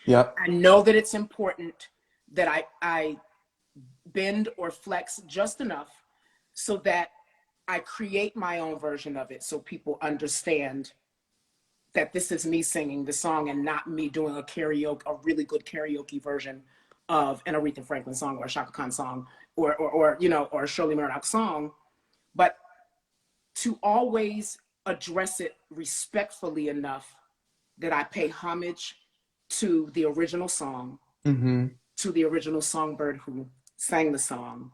I know that it's important that I bend or flex just enough so that I create my own version of it so people understand that this is me singing the song and not me doing a really good karaoke version of an Aretha Franklin song or a Chaka Khan song or you know, or a Shirley Murdoch song, but to always address it respectfully enough that I pay homage to the original song, Mm-hmm. to the original songbird who sang the song,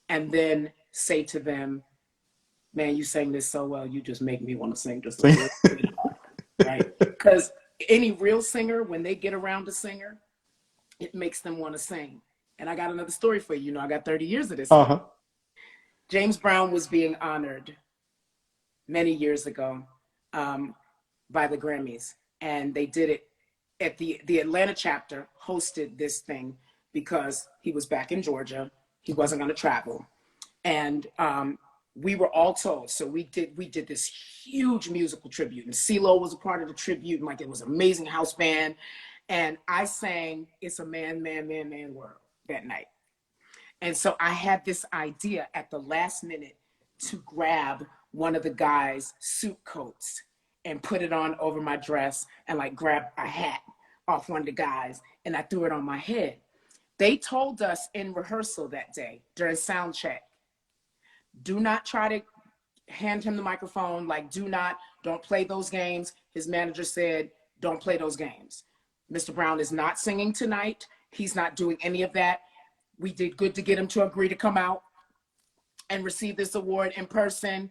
and then say to them, man, you sang this so well, you just make me want to sing just a little bit harder, right? Because any real singer, when they get around a singer, it makes them want to sing. And I got another story for you. You know, I got 30 years of this. Uh-huh. James Brown was being honored many years ago by the Grammys. And they did it at the Atlanta chapter hosted this thing because he was back in Georgia. He wasn't going to travel. And we were all told. So we did this huge musical tribute. And CeeLo was a part of the tribute. And like, it was an amazing house band. And I sang It's a Man, Man, Man, Man World that night. And so I had this idea at the last minute to grab one of the guys' suit coats and put it on over my dress and like grab a hat off one of the guys and I threw it on my head. They told us in rehearsal that day during sound check, do not try to hand him the microphone. Like, don't play those games. His manager said, don't play those games. Mr. Brown is not singing tonight. He's not doing any of that. We did good to get him to agree to come out and receive this award in person.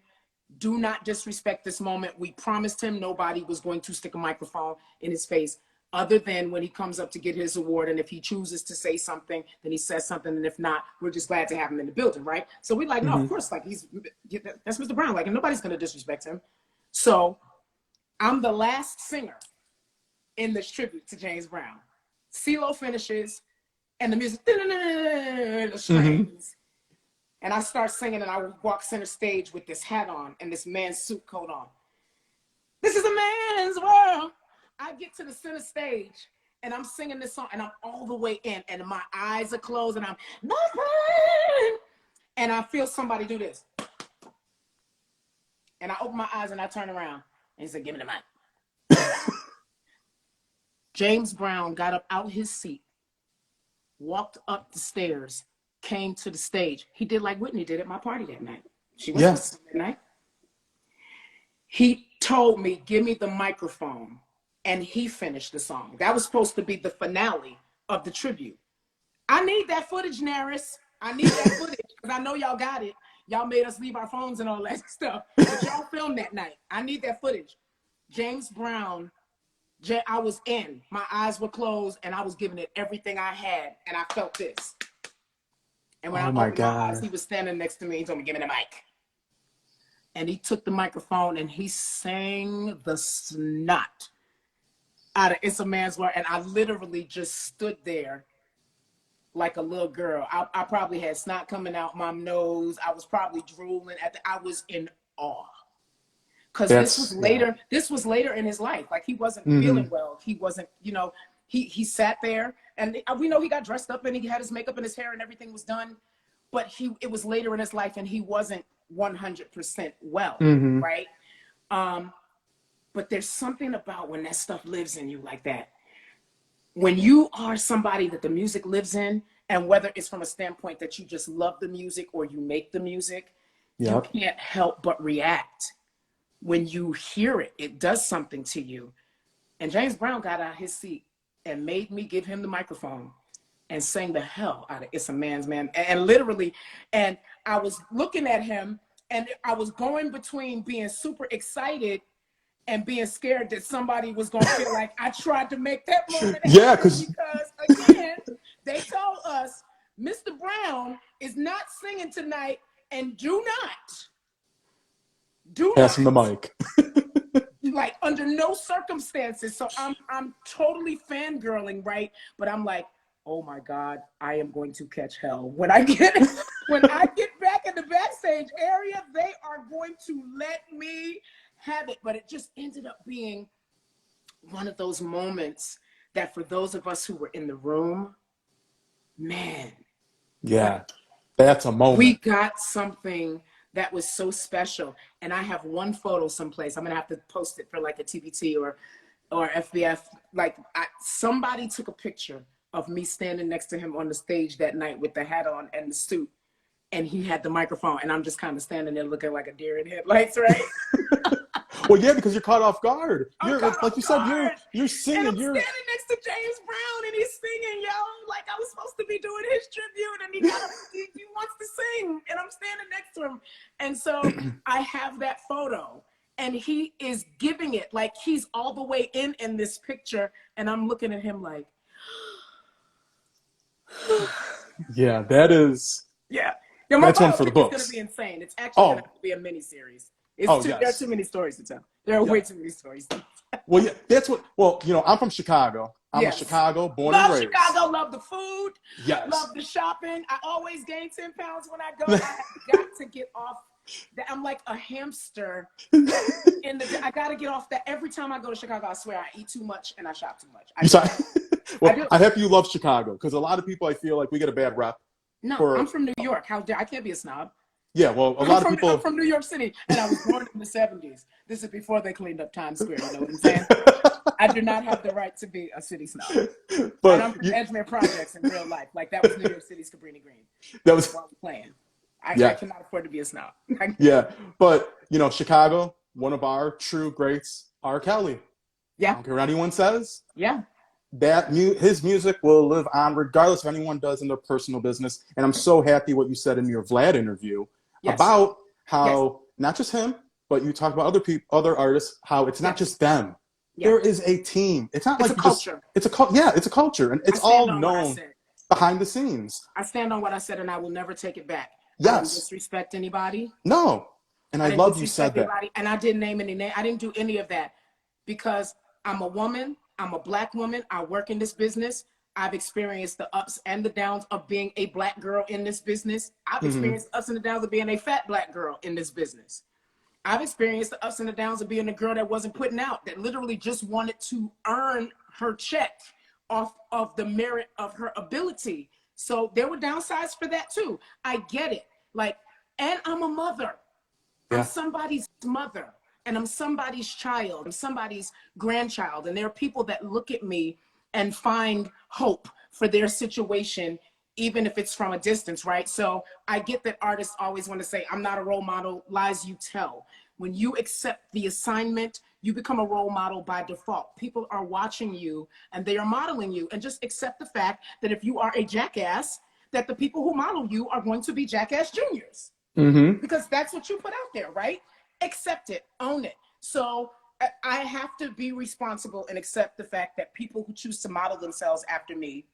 Do not disrespect this moment. We promised him nobody was going to stick a microphone in his face other than when he comes up to get his award. And if he chooses to say something, then he says something. And if not, we're just glad to have him in the building, right? So we're like, no, of course, like that's Mr. Brown. Like, and nobody's going to disrespect him. So I'm the last singer in this tribute to James Brown. CeeLo finishes and the music, the strings. And I start singing and I walk center stage with this hat on and this man's suit coat on. This is a man's world. I get to the center stage and I'm singing this song and I'm all the way in and my eyes are closed and I'm nothing. And I feel somebody do this. And I open my eyes and I turn around and he said, give me the mic. James Brown got up out his seat, walked up the stairs, came to the stage. He did like Whitney did at my party that night. She went to that night. He told me, give me the microphone. And he finished the song. That was supposed to be the finale of the tribute. I need that footage, Naris. I need that footage because I know y'all got it. Y'all made us leave our phones and all that stuff. But y'all filmed that night. I need that footage. James Brown, I was in. My eyes were closed and I was giving it everything I had. And I felt this. And when I opened my eyes, he was standing next to me. He told me, give me the mic. And he took the microphone and he sang the snot out of It's a Man's World. And I literally just stood there like a little girl. I probably had snot coming out my nose. I was probably drooling. I was in awe. Because this was later in his life. Like, he wasn't feeling well. He wasn't, he sat there and we know he got dressed up and he had his makeup and his hair and everything was done. But it was later in his life and he wasn't 100% well, right? But there's something about when that stuff lives in you like that. When you are somebody that the music lives in, and whether it's from a standpoint that you just love the music or you make the music, you can't help but react. When you hear it, it does something to you. And James Brown got out of his seat and made me give him the microphone and sang the hell out of It's a Man's Man. And literally, and I was looking at him and I was going between being super excited and being scared that somebody was going to feel like I tried to make that moment happen. Because again, they told us Mr. Brown is not singing tonight and do not pass him the mic. like, under no circumstances. So I'm totally fangirling, right? But I'm like, oh my God, I am going to catch hell. When I get back in the backstage area, they are going to let me have it. But it just ended up being one of those moments that for those of us who were in the room, man. Yeah, that's a moment. We got something that was so special. And I have one photo someplace. I'm going to have to post it for like a TBT or FBF. Like, somebody took a picture of me standing next to him on the stage that night with the hat on and the suit. And he had the microphone. And I'm just kind of standing there looking like a deer in headlights, right? Well, yeah, because you're caught off guard. I'm You're caught like off you said, guard. you're And singing. I'm You're standing next to James Brown and he's singing, yo. Like I was supposed to be doing his tribute and he wants to sing and I'm standing next to him. And so I have that photo and he is giving it like he's all the way in this picture. And I'm looking at him like, yeah, that is. yeah. Yeah, my That's one for the biopic is going to books. be insane. It's actually going to Oh, have to be a mini series. oh There are yes. too many stories to tell. There are Yeah. way too many stories. Well, yeah, that's what. Well, I'm from Chicago. I'm a Yes. Chicago born and Love raised. Chicago, love the food, Yes. love the shopping. I always gain 10 pounds when I go. I have got to get off that. I'm like a hamster I got to get off that. Every time I go to Chicago, I swear I eat too much and I shop too much. You saw. Well, I do. I hope you love Chicago because a lot of people I feel like we get a bad rep. No, I'm from New York. How dare I can't be a snob. Yeah, well, a lot of people. I'm from New York City, and I was born in the 70s. This is before they cleaned up Times Square. You know what I'm saying? I do not have the right to be a city snob. But and I'm from Edgemere Projects in real life. Like that was New York City's Cabrini Green. That was what I'm playing. I Yeah. cannot afford to be a snob. Yeah, but Chicago, one of our true greats, R. Kelly. I Yeah, don't care what anyone says. yeah, His music will live on regardless of anyone does in their personal business. And I'm so happy what you said in your Vlad interview yes, about how not just him, but you talk about other artists, how it's not just them. yeah. There is a team. It's not It's like a culture. it's a culture, and it's I stand all on what I known said. behind the scenes. I stand on what I said, and I will never take it back. I didn't Yes. disrespect anybody. No. And I didn't love you said disrespect that. anybody, and I didn't name any name. I didn't do any of that because I'm a woman. I'm a Black woman. I work in this business. I've experienced the ups and the downs of being a Black girl in this business. I've experienced the ups and the downs of being a fat Black girl in this business. I've experienced the ups and the downs of being a girl that wasn't putting out, that literally just wanted to earn her check off of the merit of her ability. So there were downsides for that too. I get it. And I'm a mother. Yeah. I'm somebody's mother, and I'm somebody's child. I'm somebody's grandchild. And there are people that look at me and find hope for their situation, even if it's from a distance, right? So I get that artists always want to say, I'm not a role model, lies you tell. When you accept the assignment, you become a role model by default. People are watching you and they are modeling you, and just accept the fact that if you are a jackass, that the people who model you are going to be jackass juniors. Because that's what you put out there, right? Accept it, own it. So I have to be responsible and accept the fact that people who choose to model themselves after me,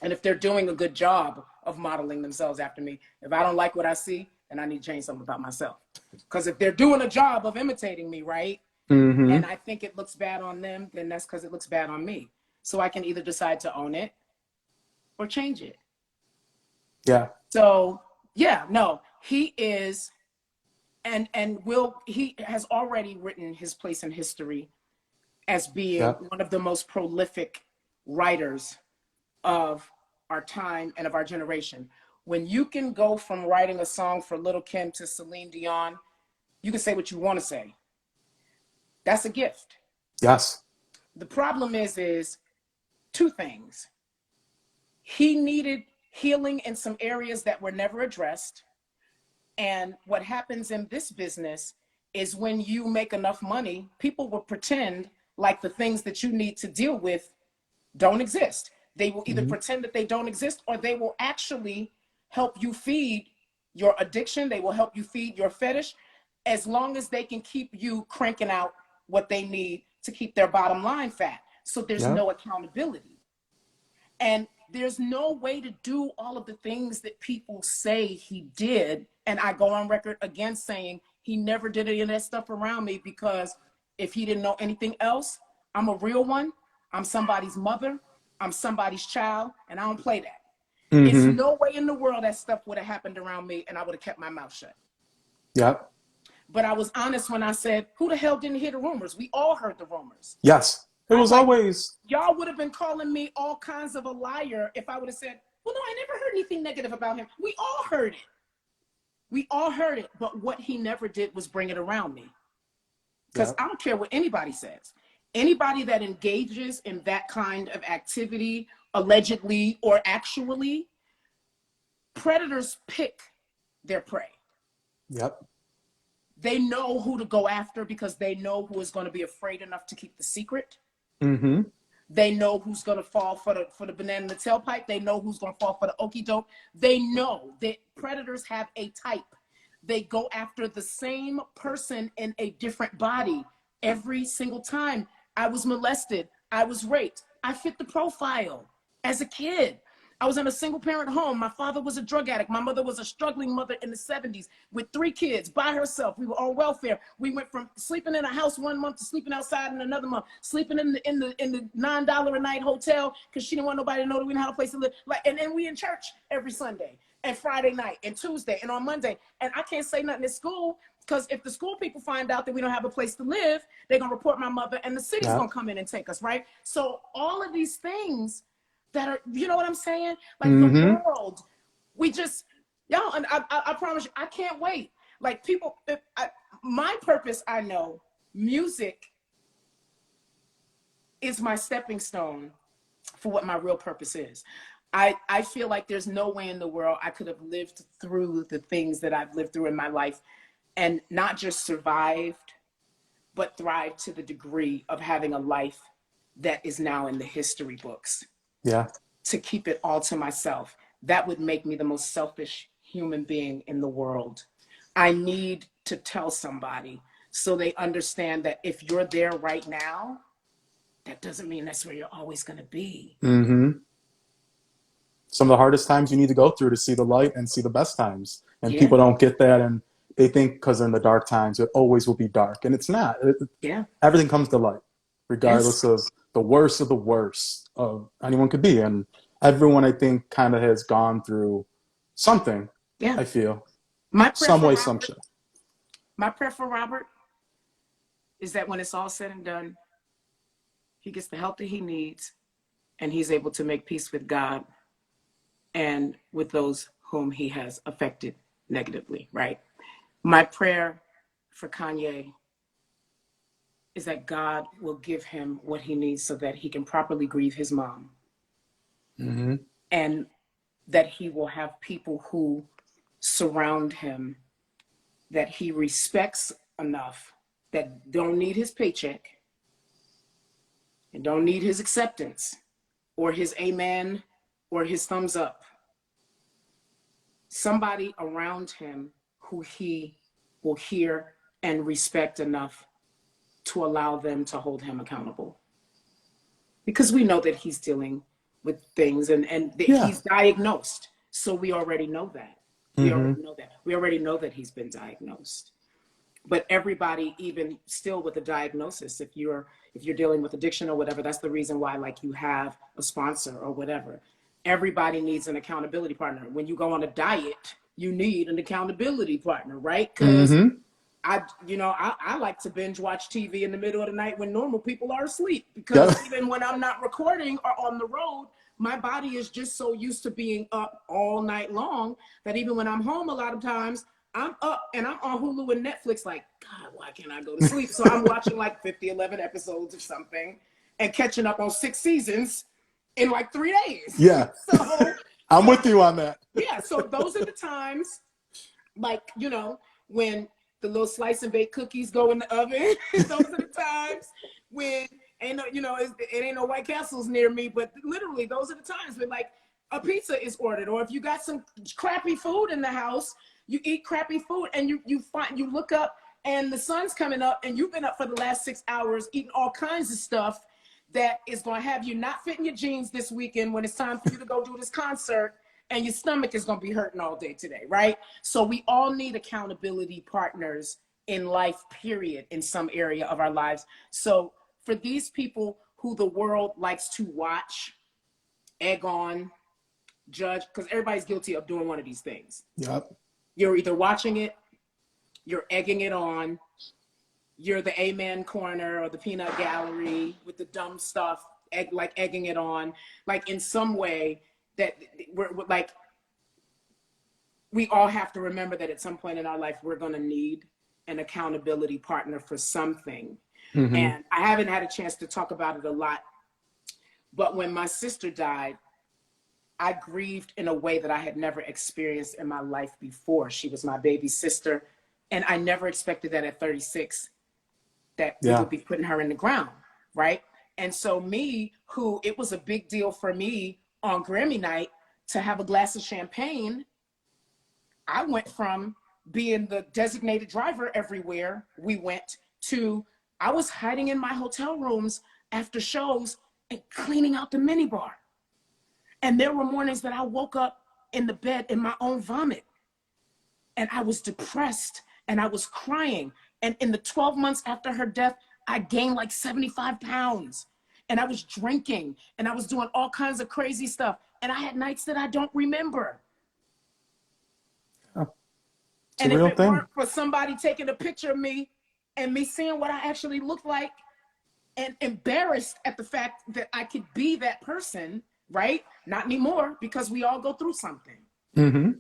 and if they're doing a good job of modeling themselves after me, if I don't like what I see, then I need to change something about myself. Because if they're doing a job of imitating me, right, and I think it looks bad on them, then that's because it looks bad on me. So I can either decide to own it or change it. Yeah. So yeah, no, he is, and he has already written his place in history as being one of the most prolific writers of our time and of our generation. When you can go from writing a song for Lil' Kim to Celine Dion, you can say what you want to say. That's a gift. Yes. The problem is two things. He needed healing in some areas that were never addressed. And what happens in this business is when you make enough money, people will pretend like the things that you need to deal with don't exist. They will either pretend that they don't exist, or they will actually help you feed your addiction. They will help you feed your fetish, as long as they can keep you cranking out what they need to keep their bottom line fat. So there's no accountability. And there's no way to do all of the things that people say he did. And I go on record again saying he never did any of that stuff around me, because if he didn't know anything else, I'm a real one. I'm somebody's mother. I'm somebody's child, and I don't play that. It's no way in the world that stuff would have happened around me and I would have kept my mouth shut. Yep. But I was honest when I said, who the hell didn't hear the rumors? We all heard the rumors. Yes. It was always. Y'all would have been calling me all kinds of a liar if I would have said, well, no, I never heard anything negative about him. We all heard it. We all heard it. But what he never did was bring it around me. Because I don't care what anybody says. Anybody that engages in that kind of activity, allegedly or actually, predators pick their prey. Yep. they know who to go after because they know who is going to be afraid enough to keep the secret. Mm-hmm. They know who's going to fall for the banana in the tailpipe. They know who's going to fall for the okie doke. They know that predators have a type. They go after the same person in a different body every single time. I was molested. I was raped. I fit the profile as a kid. I was in a single parent home. My father was a drug addict. My mother was a struggling mother in the 70s with 3 kids by herself. We were on welfare. We went from sleeping in a house 1 month to sleeping outside in another month, sleeping in the $9 a night hotel because she didn't want nobody to know that we didn't have a place to live. And then we in church every Sunday and Friday night and Tuesday and on Monday. And I can't say nothing at school because if the school people find out that we don't have a place to live, they're going to report my mother and the city's going to come in and take us, right? So all of these things that are, you know what I'm saying? Like the world, we just, y'all, and I promise you, I can't wait. Like people, my purpose, I know, music is my stepping stone for what my real purpose is. I feel like there's no way in the world I could have lived through the things that I've lived through in my life and not just survived, but thrived to the degree of having a life that is now in the history books. Yeah. To keep it all to myself. That would make me the most selfish human being in the world. I need to tell somebody so they understand that if you're there right now, that doesn't mean that's where you're always going to be. Mm-hmm. Some of the hardest times you need to go through to see the light and see the best times. And people don't get that, and they think because they're in the dark times, it always will be dark. And it's not. Everything comes to light, regardless of the worst of anyone could be. And everyone, I think, kind of has gone through something, I feel. Some way, some shape. My prayer for Robert is that when it's all said and done, he gets the help that he needs, and he's able to make peace with God and with those whom he has affected negatively, right? My prayer for Kanye is that God will give him what he needs so that he can properly grieve his mom. Mm-hmm. And that he will have people who surround him that he respects enough that don't need his paycheck and don't need his acceptance or his amen or his thumbs up. Somebody around him who he will hear and respect enough to allow them to hold him accountable. Because we know that he's dealing with things and he's diagnosed. So we already know that. We already know that. We already know that he's been diagnosed. But everybody, even still with a diagnosis, if you're dealing with addiction or whatever, that's the reason why, like, you have a sponsor or whatever. Everybody needs an accountability partner. When you go on a diet, you need an accountability partner, right? Because I like to binge watch TV in the middle of the night when normal people are asleep. Because even when I'm not recording or on the road, my body is just so used to being up all night long that even when I'm home, a lot of times I'm up and I'm on Hulu and Netflix like, God, why can't I go to sleep? So I'm watching like 11 episodes of something and catching up on 6 seasons in like 3 days. Yeah. So I'm with you on that. Yeah. So those are the times, like, when the little slice and bake cookies go in the oven. Those are the times when it ain't no White Castles near me, but literally those are the times when, like, a pizza is ordered, or if you got some crappy food in the house, you eat crappy food and you look up and the sun's coming up and you've been up for the last 6 hours eating all kinds of stuff that is going to have you not fit in your jeans this weekend when it's time for you to go do this concert, and your stomach is going to be hurting all day today, right? So we all need accountability partners in life, period, in some area of our lives. So for these people who the world likes to watch, egg on, judge, because everybody's guilty of doing one of these things. Yep. You're either watching it, you're egging it on, you're the amen corner or the peanut gallery with the dumb stuff, egging it on, like in some way that we're like, we all have to remember that at some point in our life, we're going to need an accountability partner for something. Mm-hmm. And I haven't had a chance to talk about it a lot, but when my sister died, I grieved in a way that I had never experienced in my life before. She was my baby sister. And I never expected that at 36, that we Yeah. would be putting her in the ground, right? And so me, who it was a big deal for me on Grammy night to have a glass of champagne, I went from being the designated driver everywhere we went to I was hiding in my hotel rooms after shows and cleaning out the minibar. And there were mornings that I woke up in the bed in my own vomit. And I was depressed and I was crying. And in the 12 months after her death, I gained like 75 pounds. And I was drinking and I was doing all kinds of crazy stuff. And I had nights that I don't remember. Oh, it's a And if real it thing. weren't for somebody taking a picture of me and me seeing what I actually looked like and embarrassed at the fact that I could be that person, right? Not anymore, because we all go through something. Mm-hmm.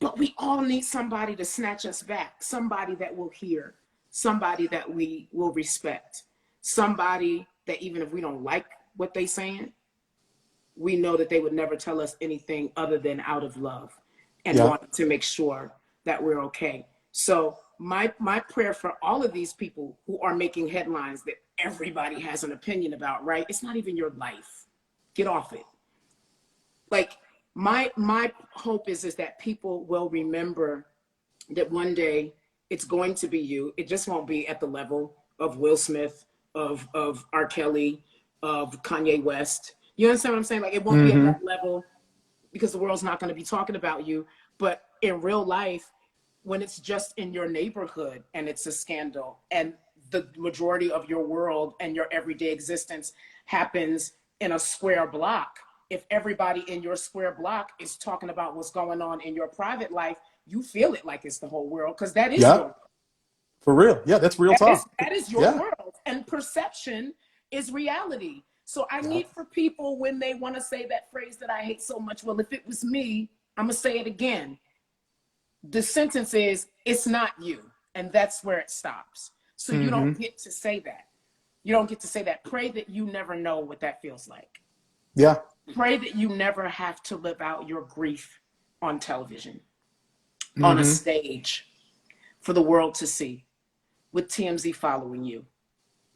But we all need somebody to snatch us back, somebody that will hear, somebody that we will respect, somebody that even if we don't like what they're saying, we know that they would never tell us anything other than out of love and Yeah. want to make sure that we're okay. So my prayer for all of these people who are making headlines that everybody has an opinion about, right? It's not even your life. Get off it. Like my hope is that people will remember that one day it's going to be you. It just won't be at the level of Will Smith, of R. Kelly, of Kanye West. You understand what I'm saying? Like it won't be at Mm-hmm. that level because the world's not going to be talking about you. But in real life, when it's just in your neighborhood and it's a scandal and the majority of your world and your everyday existence happens in a square block, if everybody in your square block is talking about what's going on in your private life, you feel it like it's the whole world because that is Yeah. your For real. Yeah, that's real talk. that is your Yeah. world, and perception is reality. So I Yeah. need for people when they want to say that phrase that I hate so much, well, if it was me, I'm gonna say it again. The sentence is, it's not you, and that's where it stops. So you Mm-hmm. don't get to say that. You don't get to say that. Pray that you never know what that feels like. Yeah. Pray that you never have to live out your grief on television, on a Mm-hmm. stage for the world to see, with TMZ following you.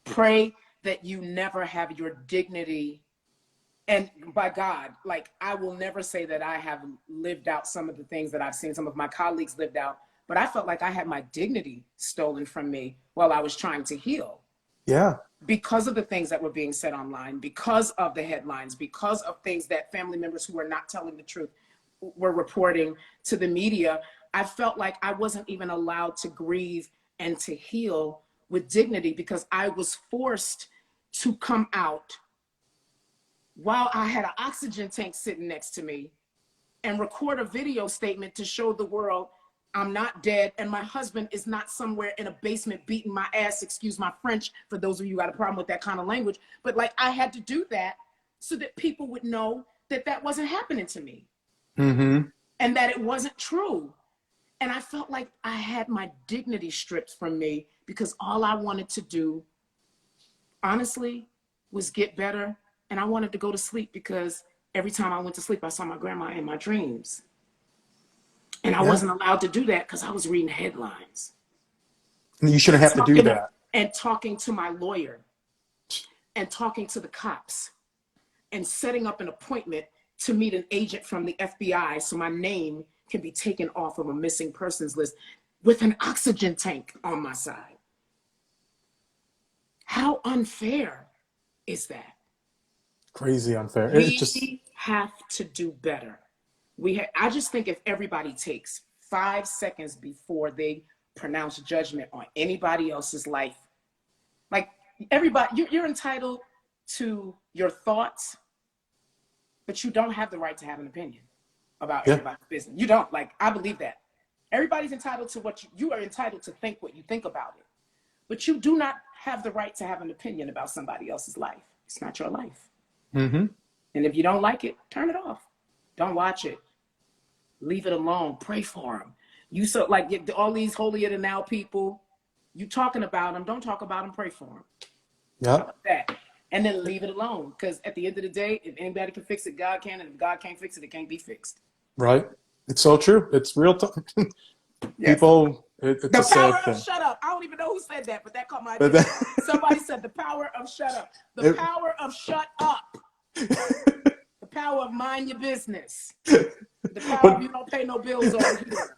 Pray that you never have your dignity. And by God, like I will never say that I have lived out some of the things that I've seen some of my colleagues lived out, but I felt like I had my dignity stolen from me while I was trying to heal Yeah. because of the things that were being said online, because of the headlines, because of things that family members who were not telling the truth were reporting to the media. I felt like I wasn't even allowed to grieve and to heal with dignity because I was forced to come out while I had an oxygen tank sitting next to me and record a video statement to show the world I'm not dead and my husband is not somewhere in a basement beating my ass, excuse my French, for those of you who got a problem with that kind of language. But like I had to do that so that people would know that that wasn't happening to me Mm-hmm. and that it wasn't true. And I felt like I had my dignity stripped from me because all I wanted to do, honestly, was get better. And I wanted to go to sleep because every time I went to sleep, I saw my grandma in my dreams. And I Yeah. wasn't allowed to do that because I was reading headlines And you shouldn't and have to do talking, that. and talking to my lawyer and talking to the cops and setting up an appointment to meet an agent from the FBI so my name can be taken off of a missing persons list with an oxygen tank on my side. How unfair is that? Crazy unfair. It's just, We have to do better. I just think if everybody takes 5 seconds before they pronounce judgment on anybody else's life, like everybody, you're entitled to your thoughts, but you don't have the right to have an opinion about yeah. everybody's business. You don't. Like, I believe that. Everybody's entitled to what you are entitled to think what you think about it. But you do not have the right to have an opinion about somebody else's life. It's not your life. Mm-hmm. And if you don't like it, turn it off. Don't watch it. Leave it alone. Pray for them. You so like all these holier than thou people, you talking about them, don't talk about them, pray for them. How Yeah. about that? And then leave it alone. Because at the end of the day, if anybody can fix it, God can. And if God can't fix it, it can't be fixed. Right. It's so true. It's real talk. Yes. People, it's The a power sad of thing. shut up. I don't even know who said that, but that caught my But attention. Somebody said the power of shut up. The it, power of shut up. The power of mind your business. The power of but you don't pay no bills over here.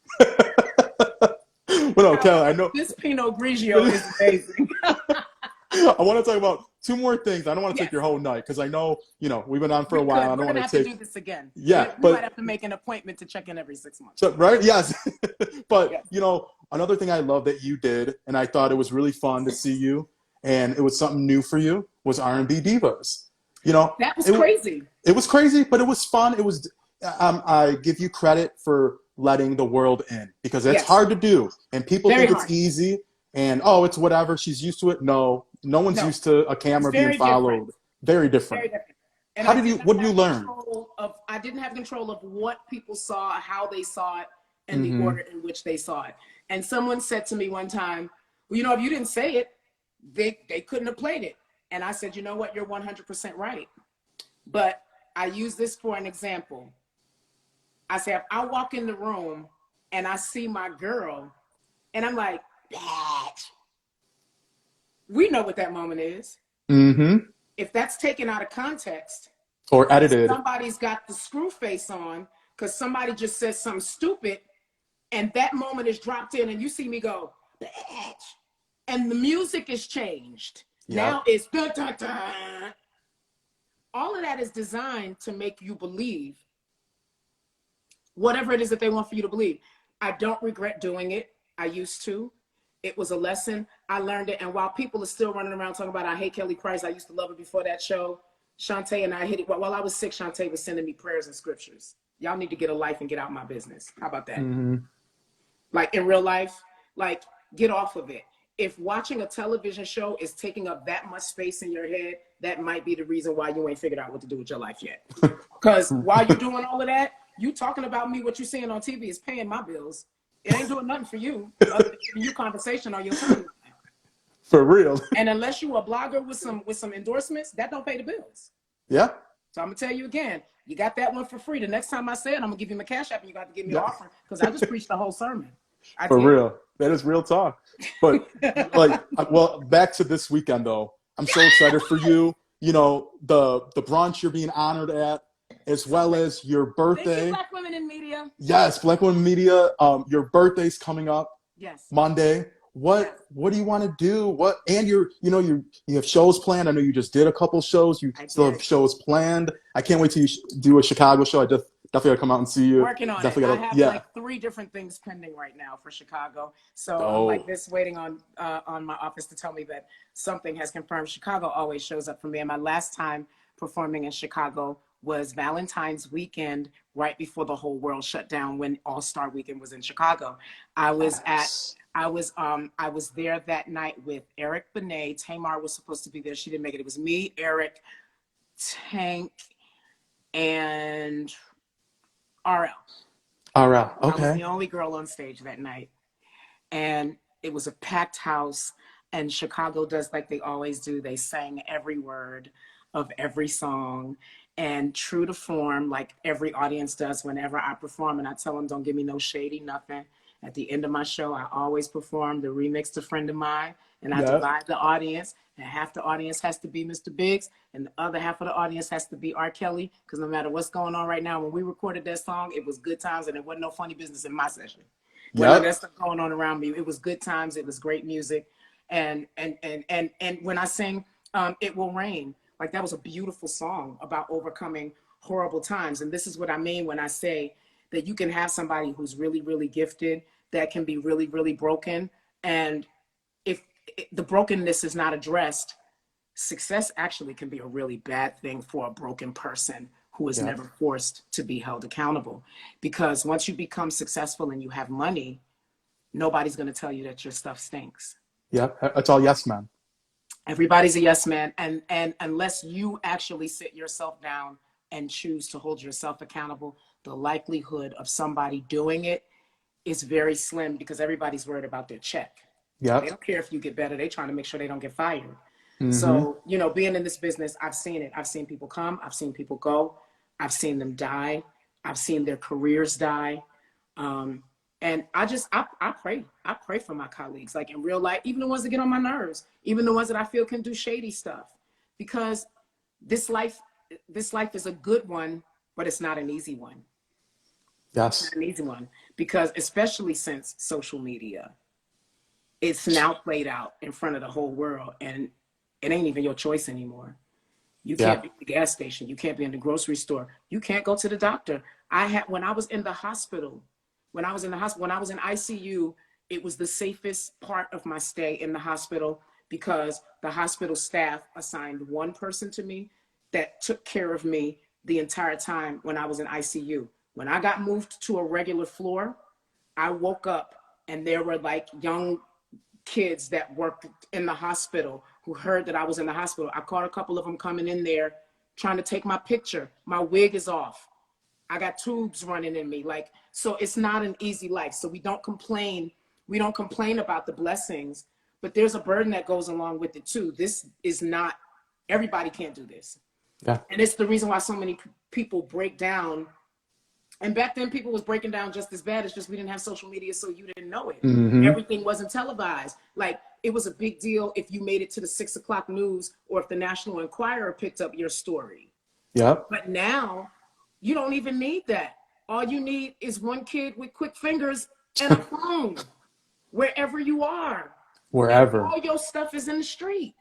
but The no, power Kelly, I of know. this Pinot Grigio is amazing. I want to talk about two more things. I don't want to take Yes, your whole night because I know, we've been on for a we while. could. I We're don't gonna want have to to take, do this again. yeah, We might but have to make an appointment to check in every 6 months. so, right, yes. But Yes. another thing I love that you did, and I thought it was really fun to see you, and it was something new for you, was R&B divas. You know, That was it crazy. it was crazy, but it was fun. It was. I give you credit for letting the world in because it's Yes. hard to do, and people Very think it's hard. easy, and oh, it's whatever. She's used to it. No, no one's No, used to a it's camera being very different. followed. Very different. Very different. And How I did you? did not What did you have learn? control of. I didn't have control of what people saw, how they saw it, and the Mm-hmm. order in which they saw it. And someone said to me one time, "Well, if you didn't say it, they couldn't have played it." And I said, "You know what? You're 100% right." But I use this for an example. I say if I walk in the room and I see my girl, and I'm like, "Bitch," we know what that moment is. Mm-hmm. If that's taken out of context, Or and edited. somebody's got the screw face on because somebody just says something stupid, and that moment is dropped in, and you see me go, bitch, and the music is changed. Now Yep. it's dun dun dun. All of that is designed to make you believe whatever it is that they want for you to believe. I don't regret doing it. I used to. It was a lesson. I learned it. And while people are still running around talking about I hate Kelly Price, I used to love her before that show. Shantae and I hit it. While I was sick, Shantae was sending me prayers and scriptures. Y'all need to get a life and get out my business. How about that? Mm-hmm. Like in real life, like get off of it. If watching a television show is taking up that much space in your head, that might be the reason why you ain't figured out what to do with your life yet. Because while you're doing all of that, you talking about me, what you're seeing on TV is paying my bills. It ain't doing nothing for you other than giving you conversation on your timeline. For real. And unless you a blogger with some endorsements, that don't pay the bills. Yeah. So I'm gonna tell you again, you got that one for free. The next time I say it, I'm gonna give you my cash app and you got to give me an Yeah. offering because I just preached the whole sermon. I For did. real. That is real talk. But well, back to this weekend though. I'm so excited for you. The brunch you're being honored at, as well as your Thank you, birthday. Black women in media. Yes, Black Women Media. Your birthday's coming up Yes. Monday. Yes. What do you want to do? And you have shows planned. I know you just did a couple shows. You I still have did. shows planned. I can't wait till you do a Chicago show. I just definitely gotta come out and see you. Working on it. Definitely I gotta, have yeah. like 3 different things pending right now for Chicago. So I'm like Oh, this waiting on my office to tell me that something has confirmed. Chicago always shows up for me. And my last time performing in Chicago was Valentine's weekend, right before the whole world shut down when All-Star Weekend was in Chicago. I was at yes. I was there that night with Eric Benet. Tamar was supposed to be there. She didn't make it. It was me, Eric, Tank, and RL. All right. I was Okay. the only girl on stage that night. And it was a packed house. And Chicago does like they always do. They sang every word of every song. And true to form, like every audience does whenever I perform, and I tell them, don't give me no shady, nothing. At the end of my show, I always perform the remix to Friend of Mine, and I Yeah. divide the audience, and half the audience has to be Mr. Biggs, and the other half of the audience has to be R. Kelly, because no matter what's going on right now, when we recorded that song, it was good times, and there wasn't no funny business in my session. When none of that Yep. stuff going on around me, it was good times, it was great music, and when I sing It Will Rain, like that was a beautiful song about overcoming horrible times. And this is what I mean when I say that you can have somebody who's really, really gifted that can be really, really broken. And if the brokenness is not addressed, success actually can be a really bad thing for a broken person who is Yep. never forced to be held accountable. Because once you become successful and you have money, nobody's going to tell you that your stuff stinks. Yep. It's all yes, man. Everybody's a yes man, and unless you actually sit yourself down and choose to hold yourself accountable, the likelihood of somebody doing it is very slim because everybody's worried about their check. They Yep. don't care if you get better. They're trying to make sure they don't get fired. Mm-hmm. So, being in this business, I've seen it. I've seen people come, I've seen people go, I've seen them die, I've seen their careers die. Um, And I pray for my colleagues, like in real life, even the ones that get on my nerves, even the ones that I feel can do shady stuff, because this life, this life is a good one, but it's not an easy one. It's not Yes. an easy one, because especially since social media, it's now played out in front of the whole world, and it ain't even your choice anymore. You Yeah. can't be at the gas station. You can't be in the grocery store. You can't go to the doctor. When I was in the hospital, when I was in the hospital, when I was in ICU, it was the safest part of my stay in the hospital, because the hospital staff assigned one person to me that took care of me the entire time when I was in ICU. When I got moved to a regular floor, I woke up and there were like young kids that worked in the hospital who heard that I was in the hospital. I caught a couple of them coming in there trying to take my picture. My wig is off. I got tubes running in me. Like, so it's not an easy life. So we don't complain. We don't complain about the blessings, but there's a burden that goes along with it too. This is not, everybody can't do this. Yeah. And it's the reason why so many people break down. And back then people was breaking down just as bad. It's just we didn't have social media, so you didn't know it. Mm-hmm. Everything wasn't televised. Like, it was a big deal if you made it to the 6 o'clock news, or if the National Enquirer picked up your story. Yep. But now you don't even need that. All you need is one kid with quick fingers and a phone wherever you are. Wherever. And all your stuff is in the street.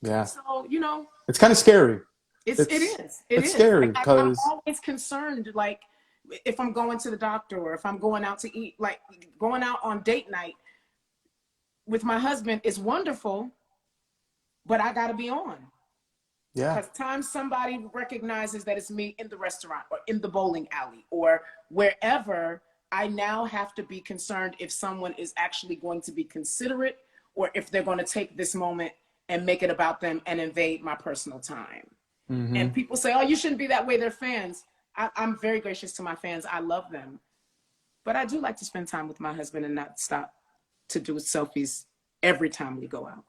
Yeah. So, you know, It's kind of scary. it is. It's scary Like, I'm because always concerned, like, if I'm going to the doctor or if I'm going out to eat, like going out on date night with my husband is wonderful, but I got to be on. yeah. Because times somebody recognizes that it's me in the restaurant or in the bowling alley or wherever, I now have to be concerned if someone is actually going to be considerate, or if they're going to take this moment and make it about them and invade my personal time. Mm-hmm. And people say, oh, you shouldn't be that way. They're fans. I'm very gracious to my fans. I love them. But I do like to spend time with my husband and not stop to do selfies every time we go out.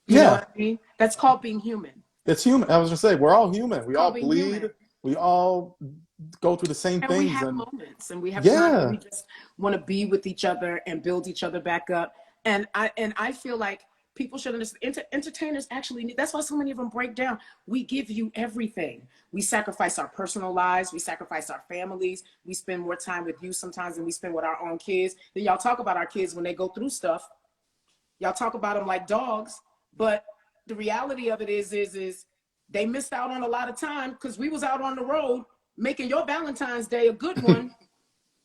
You know what I mean? That's called being human. It's human. I was gonna say, we're all human. We all bleed. Human. We all go through the same and things. We have moments, and we have times when we just want to be with each other and build each other back up. And I feel like people should understand. Entertainers actually need. That's why so many of them break down. We give you everything. We sacrifice our personal lives. We sacrifice our families. We spend more time with you sometimes than we spend with our own kids. Then y'all talk about our kids when they go through stuff. Y'all talk about them like dogs, but the reality of it is they missed out on a lot of time because we was out on the road making your Valentine's Day a good one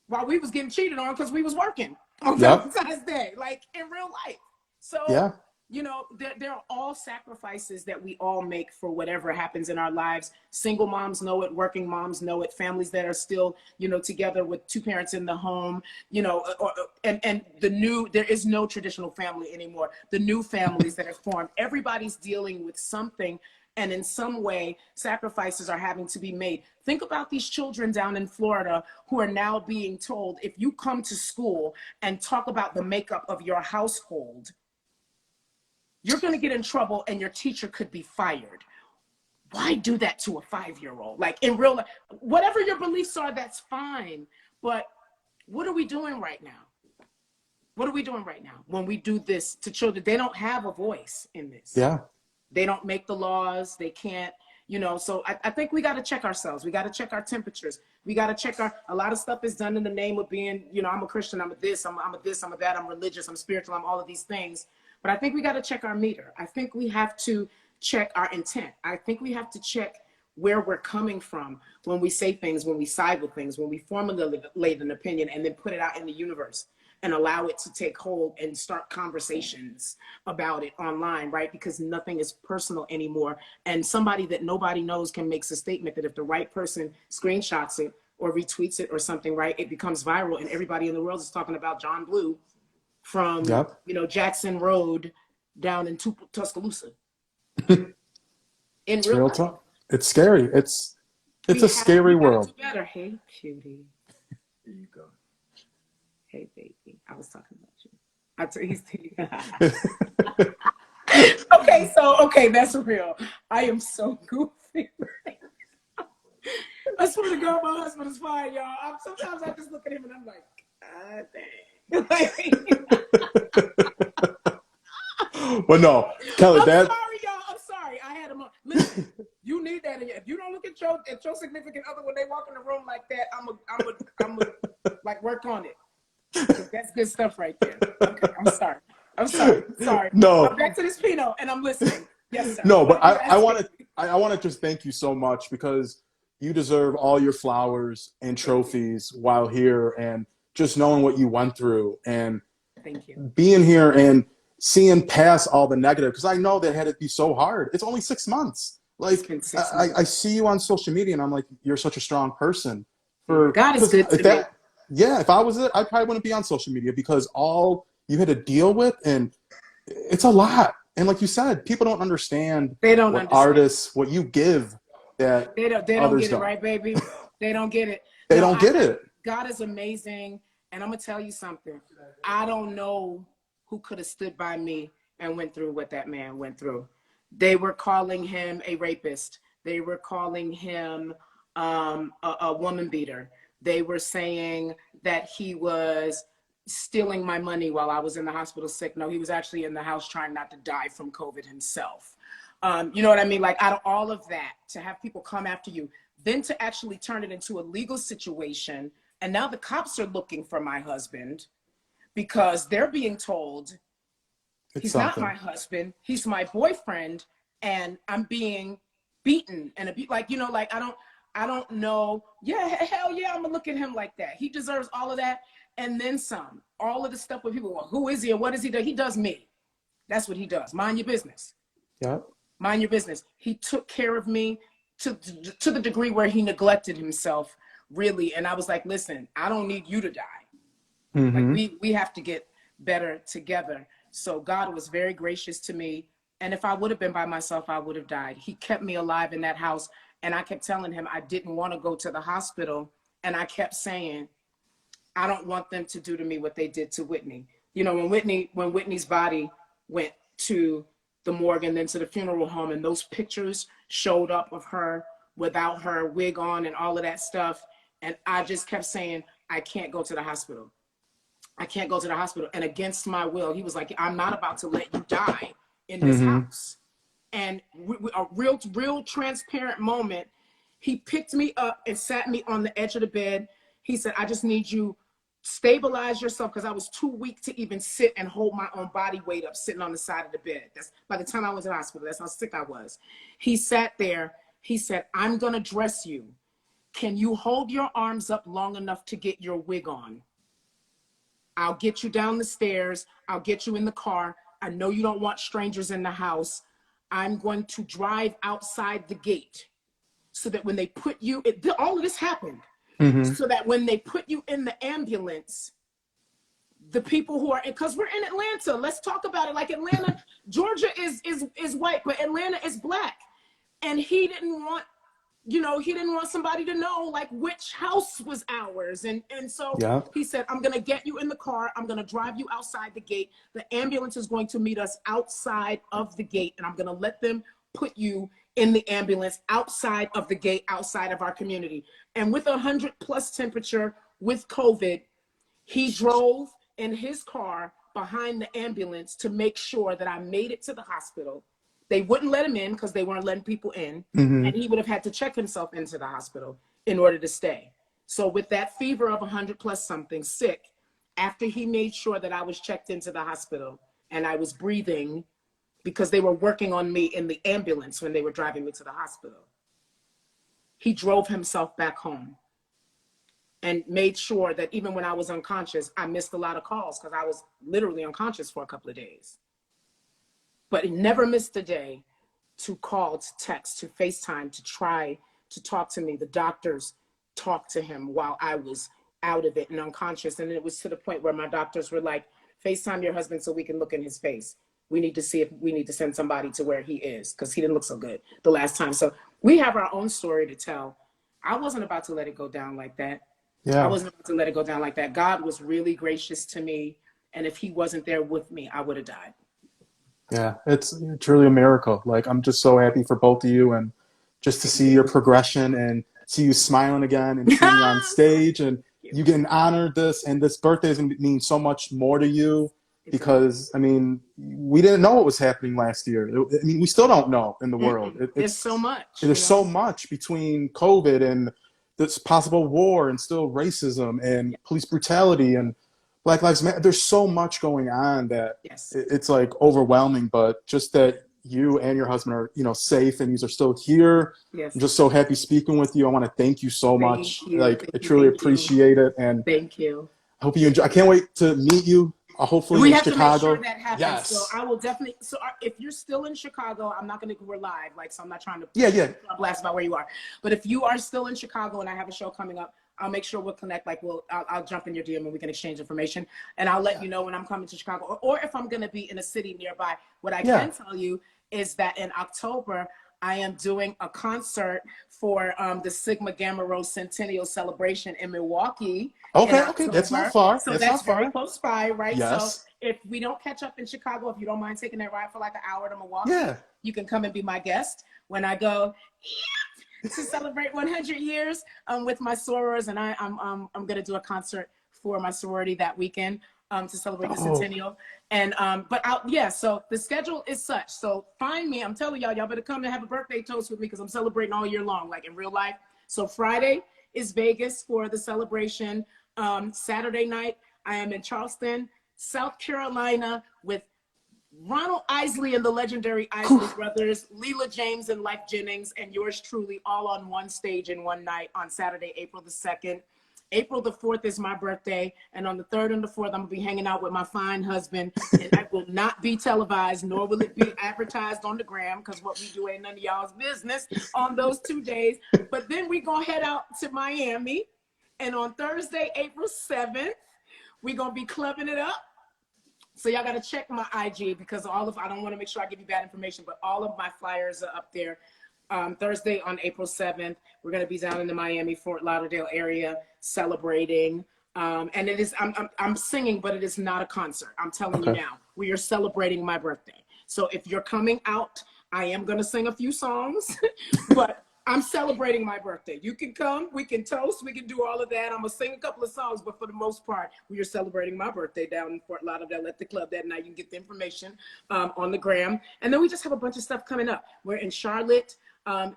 while we was getting cheated on because we was working on Valentine's Day, like in real life. So, you know, there are all sacrifices that we all make for whatever happens in our lives. Single moms know it, working moms know it, families that are still, you know, together with two parents in the home, you know, and there is no traditional family anymore. The new families that have formed, everybody's dealing with something. And in some way, sacrifices are having to be made. Think about these children down in Florida who are now being told, if you come to school and talk about the makeup of your household, you're going to get in trouble and your teacher could be fired. Why do that to a 5-year-old? Like, in real life, whatever your beliefs are, that's fine. But what are we doing right now? What are we doing right now when we do this to children? They don't have a voice in this. Yeah. They don't make the laws. They can't, you know, so I think we got to check ourselves. We got to check our temperatures. We got to check a lot of stuff is done in the name of being, you know, I'm a Christian, I'm a this, I'm a this, I'm a that, I'm religious, I'm spiritual, I'm all of these things. But I think we got to check our meter. I think we have to check our intent. I think we have to check where we're coming from when we say things, when we side with things, when we formulate an opinion and then put it out in the universe and allow it to take hold and start conversations about it online, right? Because nothing is personal anymore. And somebody that nobody knows can make a statement that if the right person screenshots it or retweets it or something, right, it becomes viral and everybody in the world is talking about John Blue from, you know, Jackson Road down in Tuscaloosa. In real life. Talk. It's scary. It's a scary world. Do better. Hey, cutie. There you go. Hey, baby. I was talking about you. I tell you. Okay, that's real. I am so goofy. I swear to God, my husband is fine, y'all. Sometimes I just look at him and I'm like, God dang. But no, Kelly, I'm that sorry, y'all. I'm sorry. I had him on. Listen, you need that. If you don't look at your significant other when they walk in the room like that, I'm a like work on it. That's good stuff right there. Okay, I'm sorry. no, But back to this Pinot, and I'm listening. Yes, sir. no, What but are you asking? I want to just thank you so much because you deserve all your flowers and trophies while here, and just knowing what you went through and Thank you. being here and seeing past all the negative, because I know that had to be so hard. It's only 6 months. It's Like been 6 months. I see you on social media, and I'm like, you're such a strong person. Yeah, For God is because good if to me. that, yeah, if I was it, I probably wouldn't be on social media because all you had to deal with, and it's a lot. And like you said, people don't understand They don't what understand. artists, what you give that They don't others get it don't. right, baby. They don't get it. They No, don't get it. God is amazing. And I'm gonna tell you something. I don't know who could have stood by me and went through what that man went through. They were calling him a rapist. They were calling him a woman beater. They were saying that he was stealing my money while I was in the hospital sick. No, he was actually in the house trying not to die from COVID himself. You know what I mean? Like, out of all of that, to have people come after you, then to actually turn it into a legal situation. And now the cops are looking for my husband because they're being told It's he's not something. my husband, he's my boyfriend, and I'm being beaten and like, like I don't know. Yeah, hell yeah, I'm gonna look at him like that. He deserves all of that and then some. All of the stuff with people, well, who is he and what does he do? He does me. That's what he does. Mind your business. Yeah. Mind your business. He took care of me to the degree where he neglected himself, really. And I was like, listen, I don't need you to die. Like, Mm-hmm. we have to get better together. So God was very gracious to me. And if I would have been by myself, I would have died. He kept me alive in that house. And I kept telling him I didn't want to go to the hospital. And I kept saying, I don't want them to do to me what they did to Whitney. You know, when Whitney's body went to the morgue and then to the funeral home, and those pictures showed up of her without her wig on and all of that stuff. And I just kept saying, I can't go to the hospital. I can't go to the hospital. And against my will, he was like, I'm not about to let you die in this Mm-hmm. house. And a real transparent moment, he picked me up and sat me on the edge of the bed. He said, I just need you stabilize yourself, because I was too weak to even sit and hold my own body weight up sitting on the side of the bed. That's by the time I was in the hospital. That's how sick I was. He sat there. He said, I'm going to dress you. Can you hold your arms up long enough to get your wig on? I'll get you down the stairs. I'll get you in the car. I know you don't want strangers in the house. I'm going to drive outside the gate so that when they put you, all of this happened, Mm-hmm. so that when they put you in the ambulance, the people who are, because we're in Atlanta, let's talk about it. Like, Atlanta, Georgia is white, but Atlanta is black. And he didn't want, he didn't want somebody to know like which house was ours. And so Yeah. he said, I'm going to get you in the car. I'm going to drive you outside the gate. The ambulance is going to meet us outside of the gate. And I'm going to let them put you in the ambulance outside of the gate, outside of our community. And with 100+ temperature, with COVID, he drove in his car behind the ambulance to make sure that I made it to the hospital. They wouldn't let him in because they weren't letting people in. Mm-hmm. And he would have had to check himself into the hospital in order to stay. So with that fever of 100+ something, sick, after he made sure that I was checked into the hospital and I was breathing, because they were working on me in the ambulance when they were driving me to the hospital, he drove himself back home and made sure that even when I was unconscious, I missed a lot of calls because I was literally unconscious for a couple of days. But he never missed a day to call, to text, to FaceTime, to try to talk to me. The doctors talked to him while I was out of it and unconscious. And it was to the point where my doctors were like, FaceTime your husband so we can look in his face. We need to see if we need to send somebody to where he is, because he didn't look so good the last time. So we have our own story to tell. I wasn't about to let it go down like that. I Yeah. wasn't about to let it go down like that. God was really gracious to me. And if he wasn't there with me, I would have died. Yeah. It's truly a miracle. Like, I'm just so happy for both of you, and just to Thank see you. your progression and see you smiling again and seeing you on stage. And you getting honored this, and this birthday is going to mean so much more to you because, I mean, we didn't know what was happening last year. I mean, we still don't know in the world. There's so much. There's so much between COVID and this possible war and still racism and police brutality and Black Lives Matter. There's so much going on that it's like overwhelming, but just that you and your husband are, you know, safe and you are still here. Yes. I'm just so happy speaking with you. I want to thank you so much. Like, I truly appreciate it. And thank you. I hope you enjoy. I can't wait to meet you. Hopefully in Chicago. We have to make sure that happens. Yes. So I will definitely. So if you're still in Chicago, I'm not going to. We're live, like, so I'm not trying to blast about where you are. But if you are still in Chicago and I have a show coming up, I'll make sure we'll connect. Like, I'll jump in your DM and we can exchange information. And I'll let you know when I'm coming to Chicago, or if I'm going to be in a city nearby. What I can tell you is that in October, I am doing a concert for the Sigma Gamma Rho Centennial Celebration in Milwaukee. Okay, that's not far. So that's very close by, right? Yes. So if we don't catch up in Chicago, if you don't mind taking that ride for like an hour to Milwaukee, you can come and be my guest when I go to celebrate 100 years with my sorors, and I'm gonna do a concert for my sorority that weekend to celebrate the centennial. And so the schedule is such. So find me. I'm telling y'all better come and have a birthday toast with me because I'm celebrating all year long, like in real life. So Friday is Vegas for the celebration. Saturday night, I am in Charleston, South Carolina with Ronald Isley and the legendary Isley brothers, Leela James and Life Jennings, and yours truly, all on one stage in one night on Saturday, April the 2nd. April the 4th is my birthday, and on the 3rd and the 4th, I'm gonna be hanging out with my fine husband, and that will not be televised, nor will it be advertised on the gram, because what we do ain't none of y'all's business on those 2 days. But then we gonna head out to Miami, and on Thursday, April 7th, we gonna be clubbing it up. So y'all got to check my IG because I don't want to make sure I give you bad information, but all of my flyers are up there. Thursday on April 7th, we're going to be down in the Miami, Fort Lauderdale area celebrating. And it is, I'm singing, but it is not a concert. I'm telling you now, we are celebrating my birthday. So if you're coming out, I am going to sing a few songs, but I'm celebrating my birthday. You can come, we can toast, we can do all of that. I'm gonna sing a couple of songs, but for the most part, we are celebrating my birthday down in Fort Lauderdale at the club that night. You can get the information on the gram. And then we just have a bunch of stuff coming up. We're in Charlotte.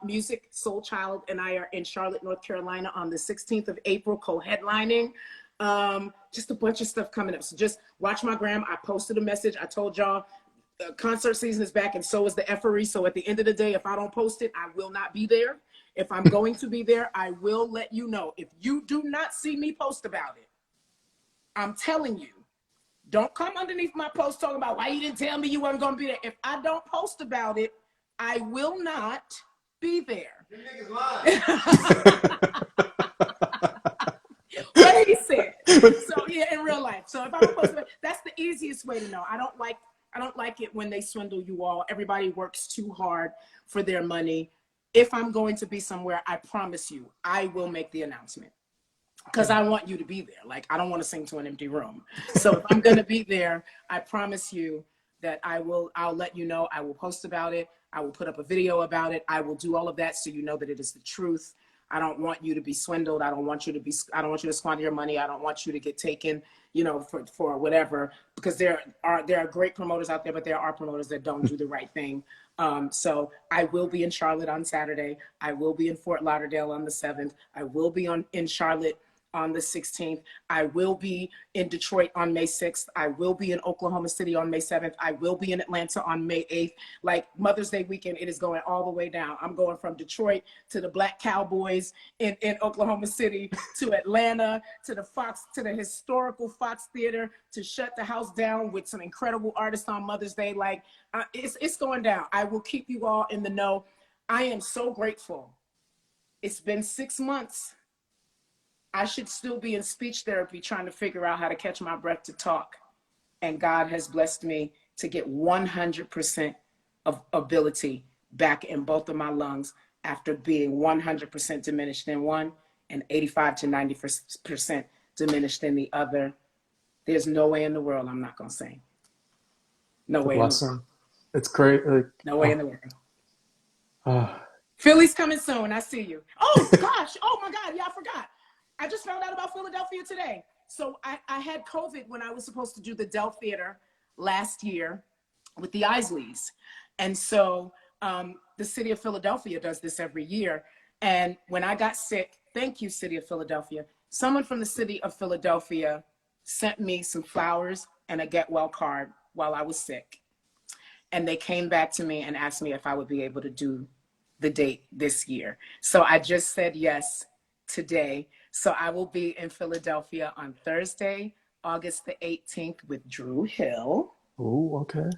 Music Soul Child and I are in Charlotte, North Carolina on the 16th of April, co-headlining. Just a bunch of stuff coming up. So just watch my gram. I posted a message. I told y'all, concert season is back, and so is the effery. So at the end of the day, if I don't post it, I will not be there. If I'm going to be there, I will let you know. If you do not see me post about it, I'm telling you, don't come underneath my post talking about why you didn't tell me you weren't going to be there. If I don't post about it, I will not be there. You niggas lying. What he said. So yeah, in real life. So if I don't post about it, that's the easiest way to know. I don't like it when they swindle you all. Everybody works too hard for their money. If I'm going to be somewhere, I promise you, I will make the announcement because I want you to be there. Like, I don't want to sing to an empty room. So if I'm going to be there, I promise you that I'll let you know. I will post about it. I will put up a video about it. I will do all of that so you know that it is the truth. I don't want you to be swindled. I don't want you to squander your money. I don't want you to get taken, for whatever, because there are great promoters out there, but there are promoters that don't do the right thing. So I will be in Charlotte on Saturday. I will be in Fort Lauderdale on the 7th. I will be in Charlotte on the 16th. I will be in Detroit on May 6th. I will be in Oklahoma City on May 7th. I will be in Atlanta on May 8th. Like Mother's Day weekend, it is going all the way down. I'm going from Detroit to the Black Cowboys in Oklahoma City to Atlanta to the historical Fox Theater to shut the house down with some incredible artists on Mother's Day. Like it's going down. I will keep you all in the know. I am so grateful. It's been 6 months. I should still be in speech therapy trying to figure out how to catch my breath to talk. And God has blessed me to get 100% of ability back in both of my lungs after being 100% diminished in one and 85 to 90% diminished in the other. There's no way in the world I'm not going to sing. No way in the world. It's great. No way in the world. Philly's coming soon. I see you. Oh, gosh. Oh, my God. Yeah, I forgot. I just found out about Philadelphia today. So I had COVID when I was supposed to do the Dell Theater last year with the Isleys. And so the city of Philadelphia does this every year. And when I got sick, thank you, city of Philadelphia, someone from the city of Philadelphia sent me some flowers and a get well card while I was sick. And they came back to me and asked me if I would be able to do the date this year. So I just said yes today. So I will be in Philadelphia on Thursday, August the 18th with Drew Hill. Oh, okay.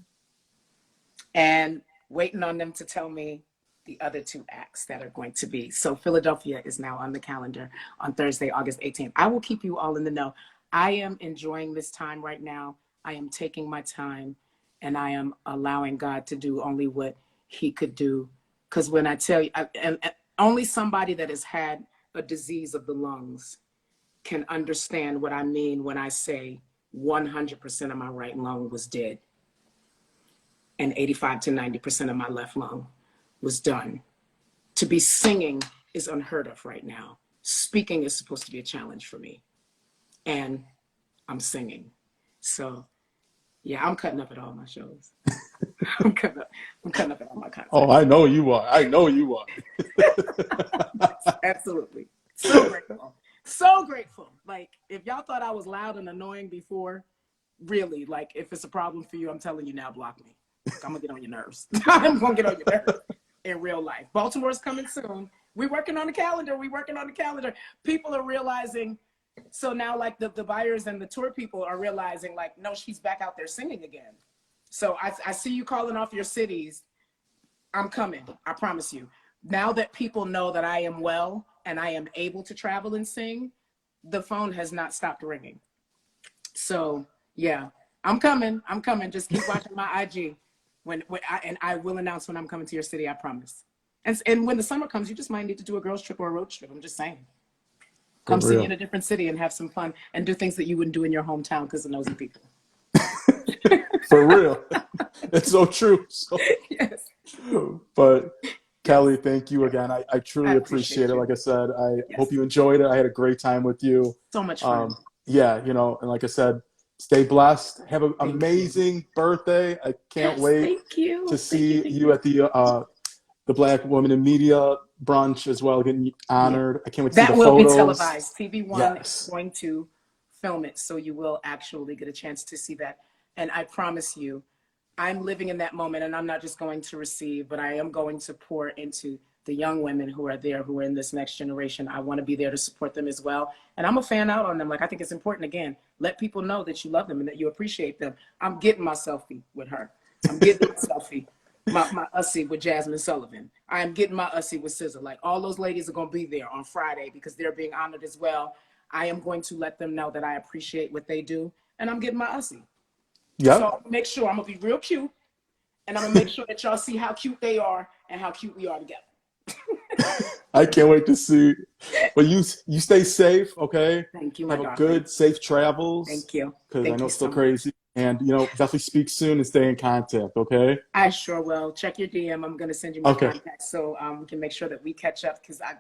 And waiting on them to tell me the other 2 acts that are going to be. So Philadelphia is now on the calendar on Thursday, August 18th. I will keep you all in the know. I am enjoying this time right now. I am taking my time and I am allowing God to do only what he could do. Because when I tell you, and only somebody that has had a disease of the lungs can understand what I mean when I say 100% of my right lung was dead and 85 to 90% of my left lung was done. To be singing is unheard of right now. Speaking is supposed to be a challenge for me. And I'm singing. So yeah, I'm cutting up at all my shows. I'm cutting up at all my concerts. Oh, I know you are. I know you are. Absolutely. So grateful. So grateful. Like, if y'all thought I was loud and annoying before, really, like, if it's a problem for you, I'm telling you now, block me. Like, I'm going to get on your nerves. I'm going to get on your nerves in real life. Baltimore's coming soon. We're working on the calendar. People are realizing, so now, like, the buyers and the tour people are realizing, like, no, she's back out there singing again. So I see you calling off your cities. I'm coming. I promise you. Now that people know that I am well and I am able to travel and sing, the phone has not stopped ringing. So yeah, I'm coming. Just keep watching my IG. I will announce when I'm coming to your city. I promise. And when the summer comes, you just might need to do a girls trip or a road trip. I'm just saying. Come sing in a different city and have some fun and do things that you wouldn't do in your hometown because of nosy people. For real. It's so true. So, yes. But Kelly, thank you again. I truly appreciate it. You. Like I said, I hope you enjoyed it. I had a great time with you. So much fun. Yeah, and like I said, stay blessed. Have an amazing birthday. I can't wait to see you at the Black Women in Media brunch as well, getting honored. I can't wait to see the photos. That will be televised. TV1 is going to film it, so you will actually get a chance to see that. And I promise you, I'm living in that moment, and I'm not just going to receive, but I am going to pour into the young women who are there, who are in this next generation. I want to be there to support them as well. And I'm a fan out on them. Like, I think it's important, again, let people know that you love them and that you appreciate them. I'm getting my selfie with her. I'm getting my selfie, my Ussie with Jasmine Sullivan. I am getting my Ussie with SZA. Like, all those ladies are going to be there on Friday because they're being honored as well. I am going to let them know that I appreciate what they do, and I'm getting my Ussie. Yeah. So make sure I'm gonna be real cute, and I'm gonna make sure that y'all see how cute they are and how cute we are together. I can't wait to see. But you stay safe, okay? Thank you, my darling. Have a good, safe travels. Thank you. Because I know it's still crazy. And, definitely speak soon and stay in contact, okay? I sure will. Check your DM. I'm going to send you my contact so we can make sure that we catch up because I'm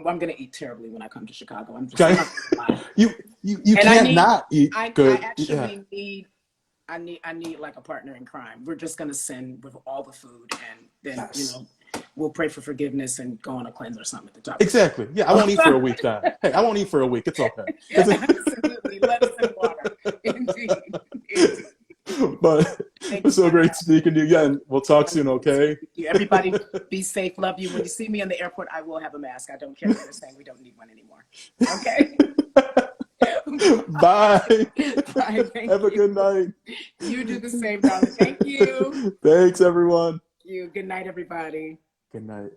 going to eat terribly when I come to Chicago. I'm just not gonna lie. You can't not eat good. I actually need I need like a partner in crime. We're just going to send with all the food and then, we'll pray for forgiveness and go on a cleanse or something at the top. Exactly. Yeah, I won't eat for a week then. Hey, I won't eat for a week. It's okay. Absolutely. Lettuce and water. Indeed. But it's so great speaking to you again. We'll talk soon, okay? Everybody be safe. Love you. When you see me in the airport, I will have a mask. I don't care if they're saying we don't need one anymore. Okay? Bye. Bye. Have a good night. You do the same, darling. Thank you. Thanks, everyone. Good night, everybody. Good night.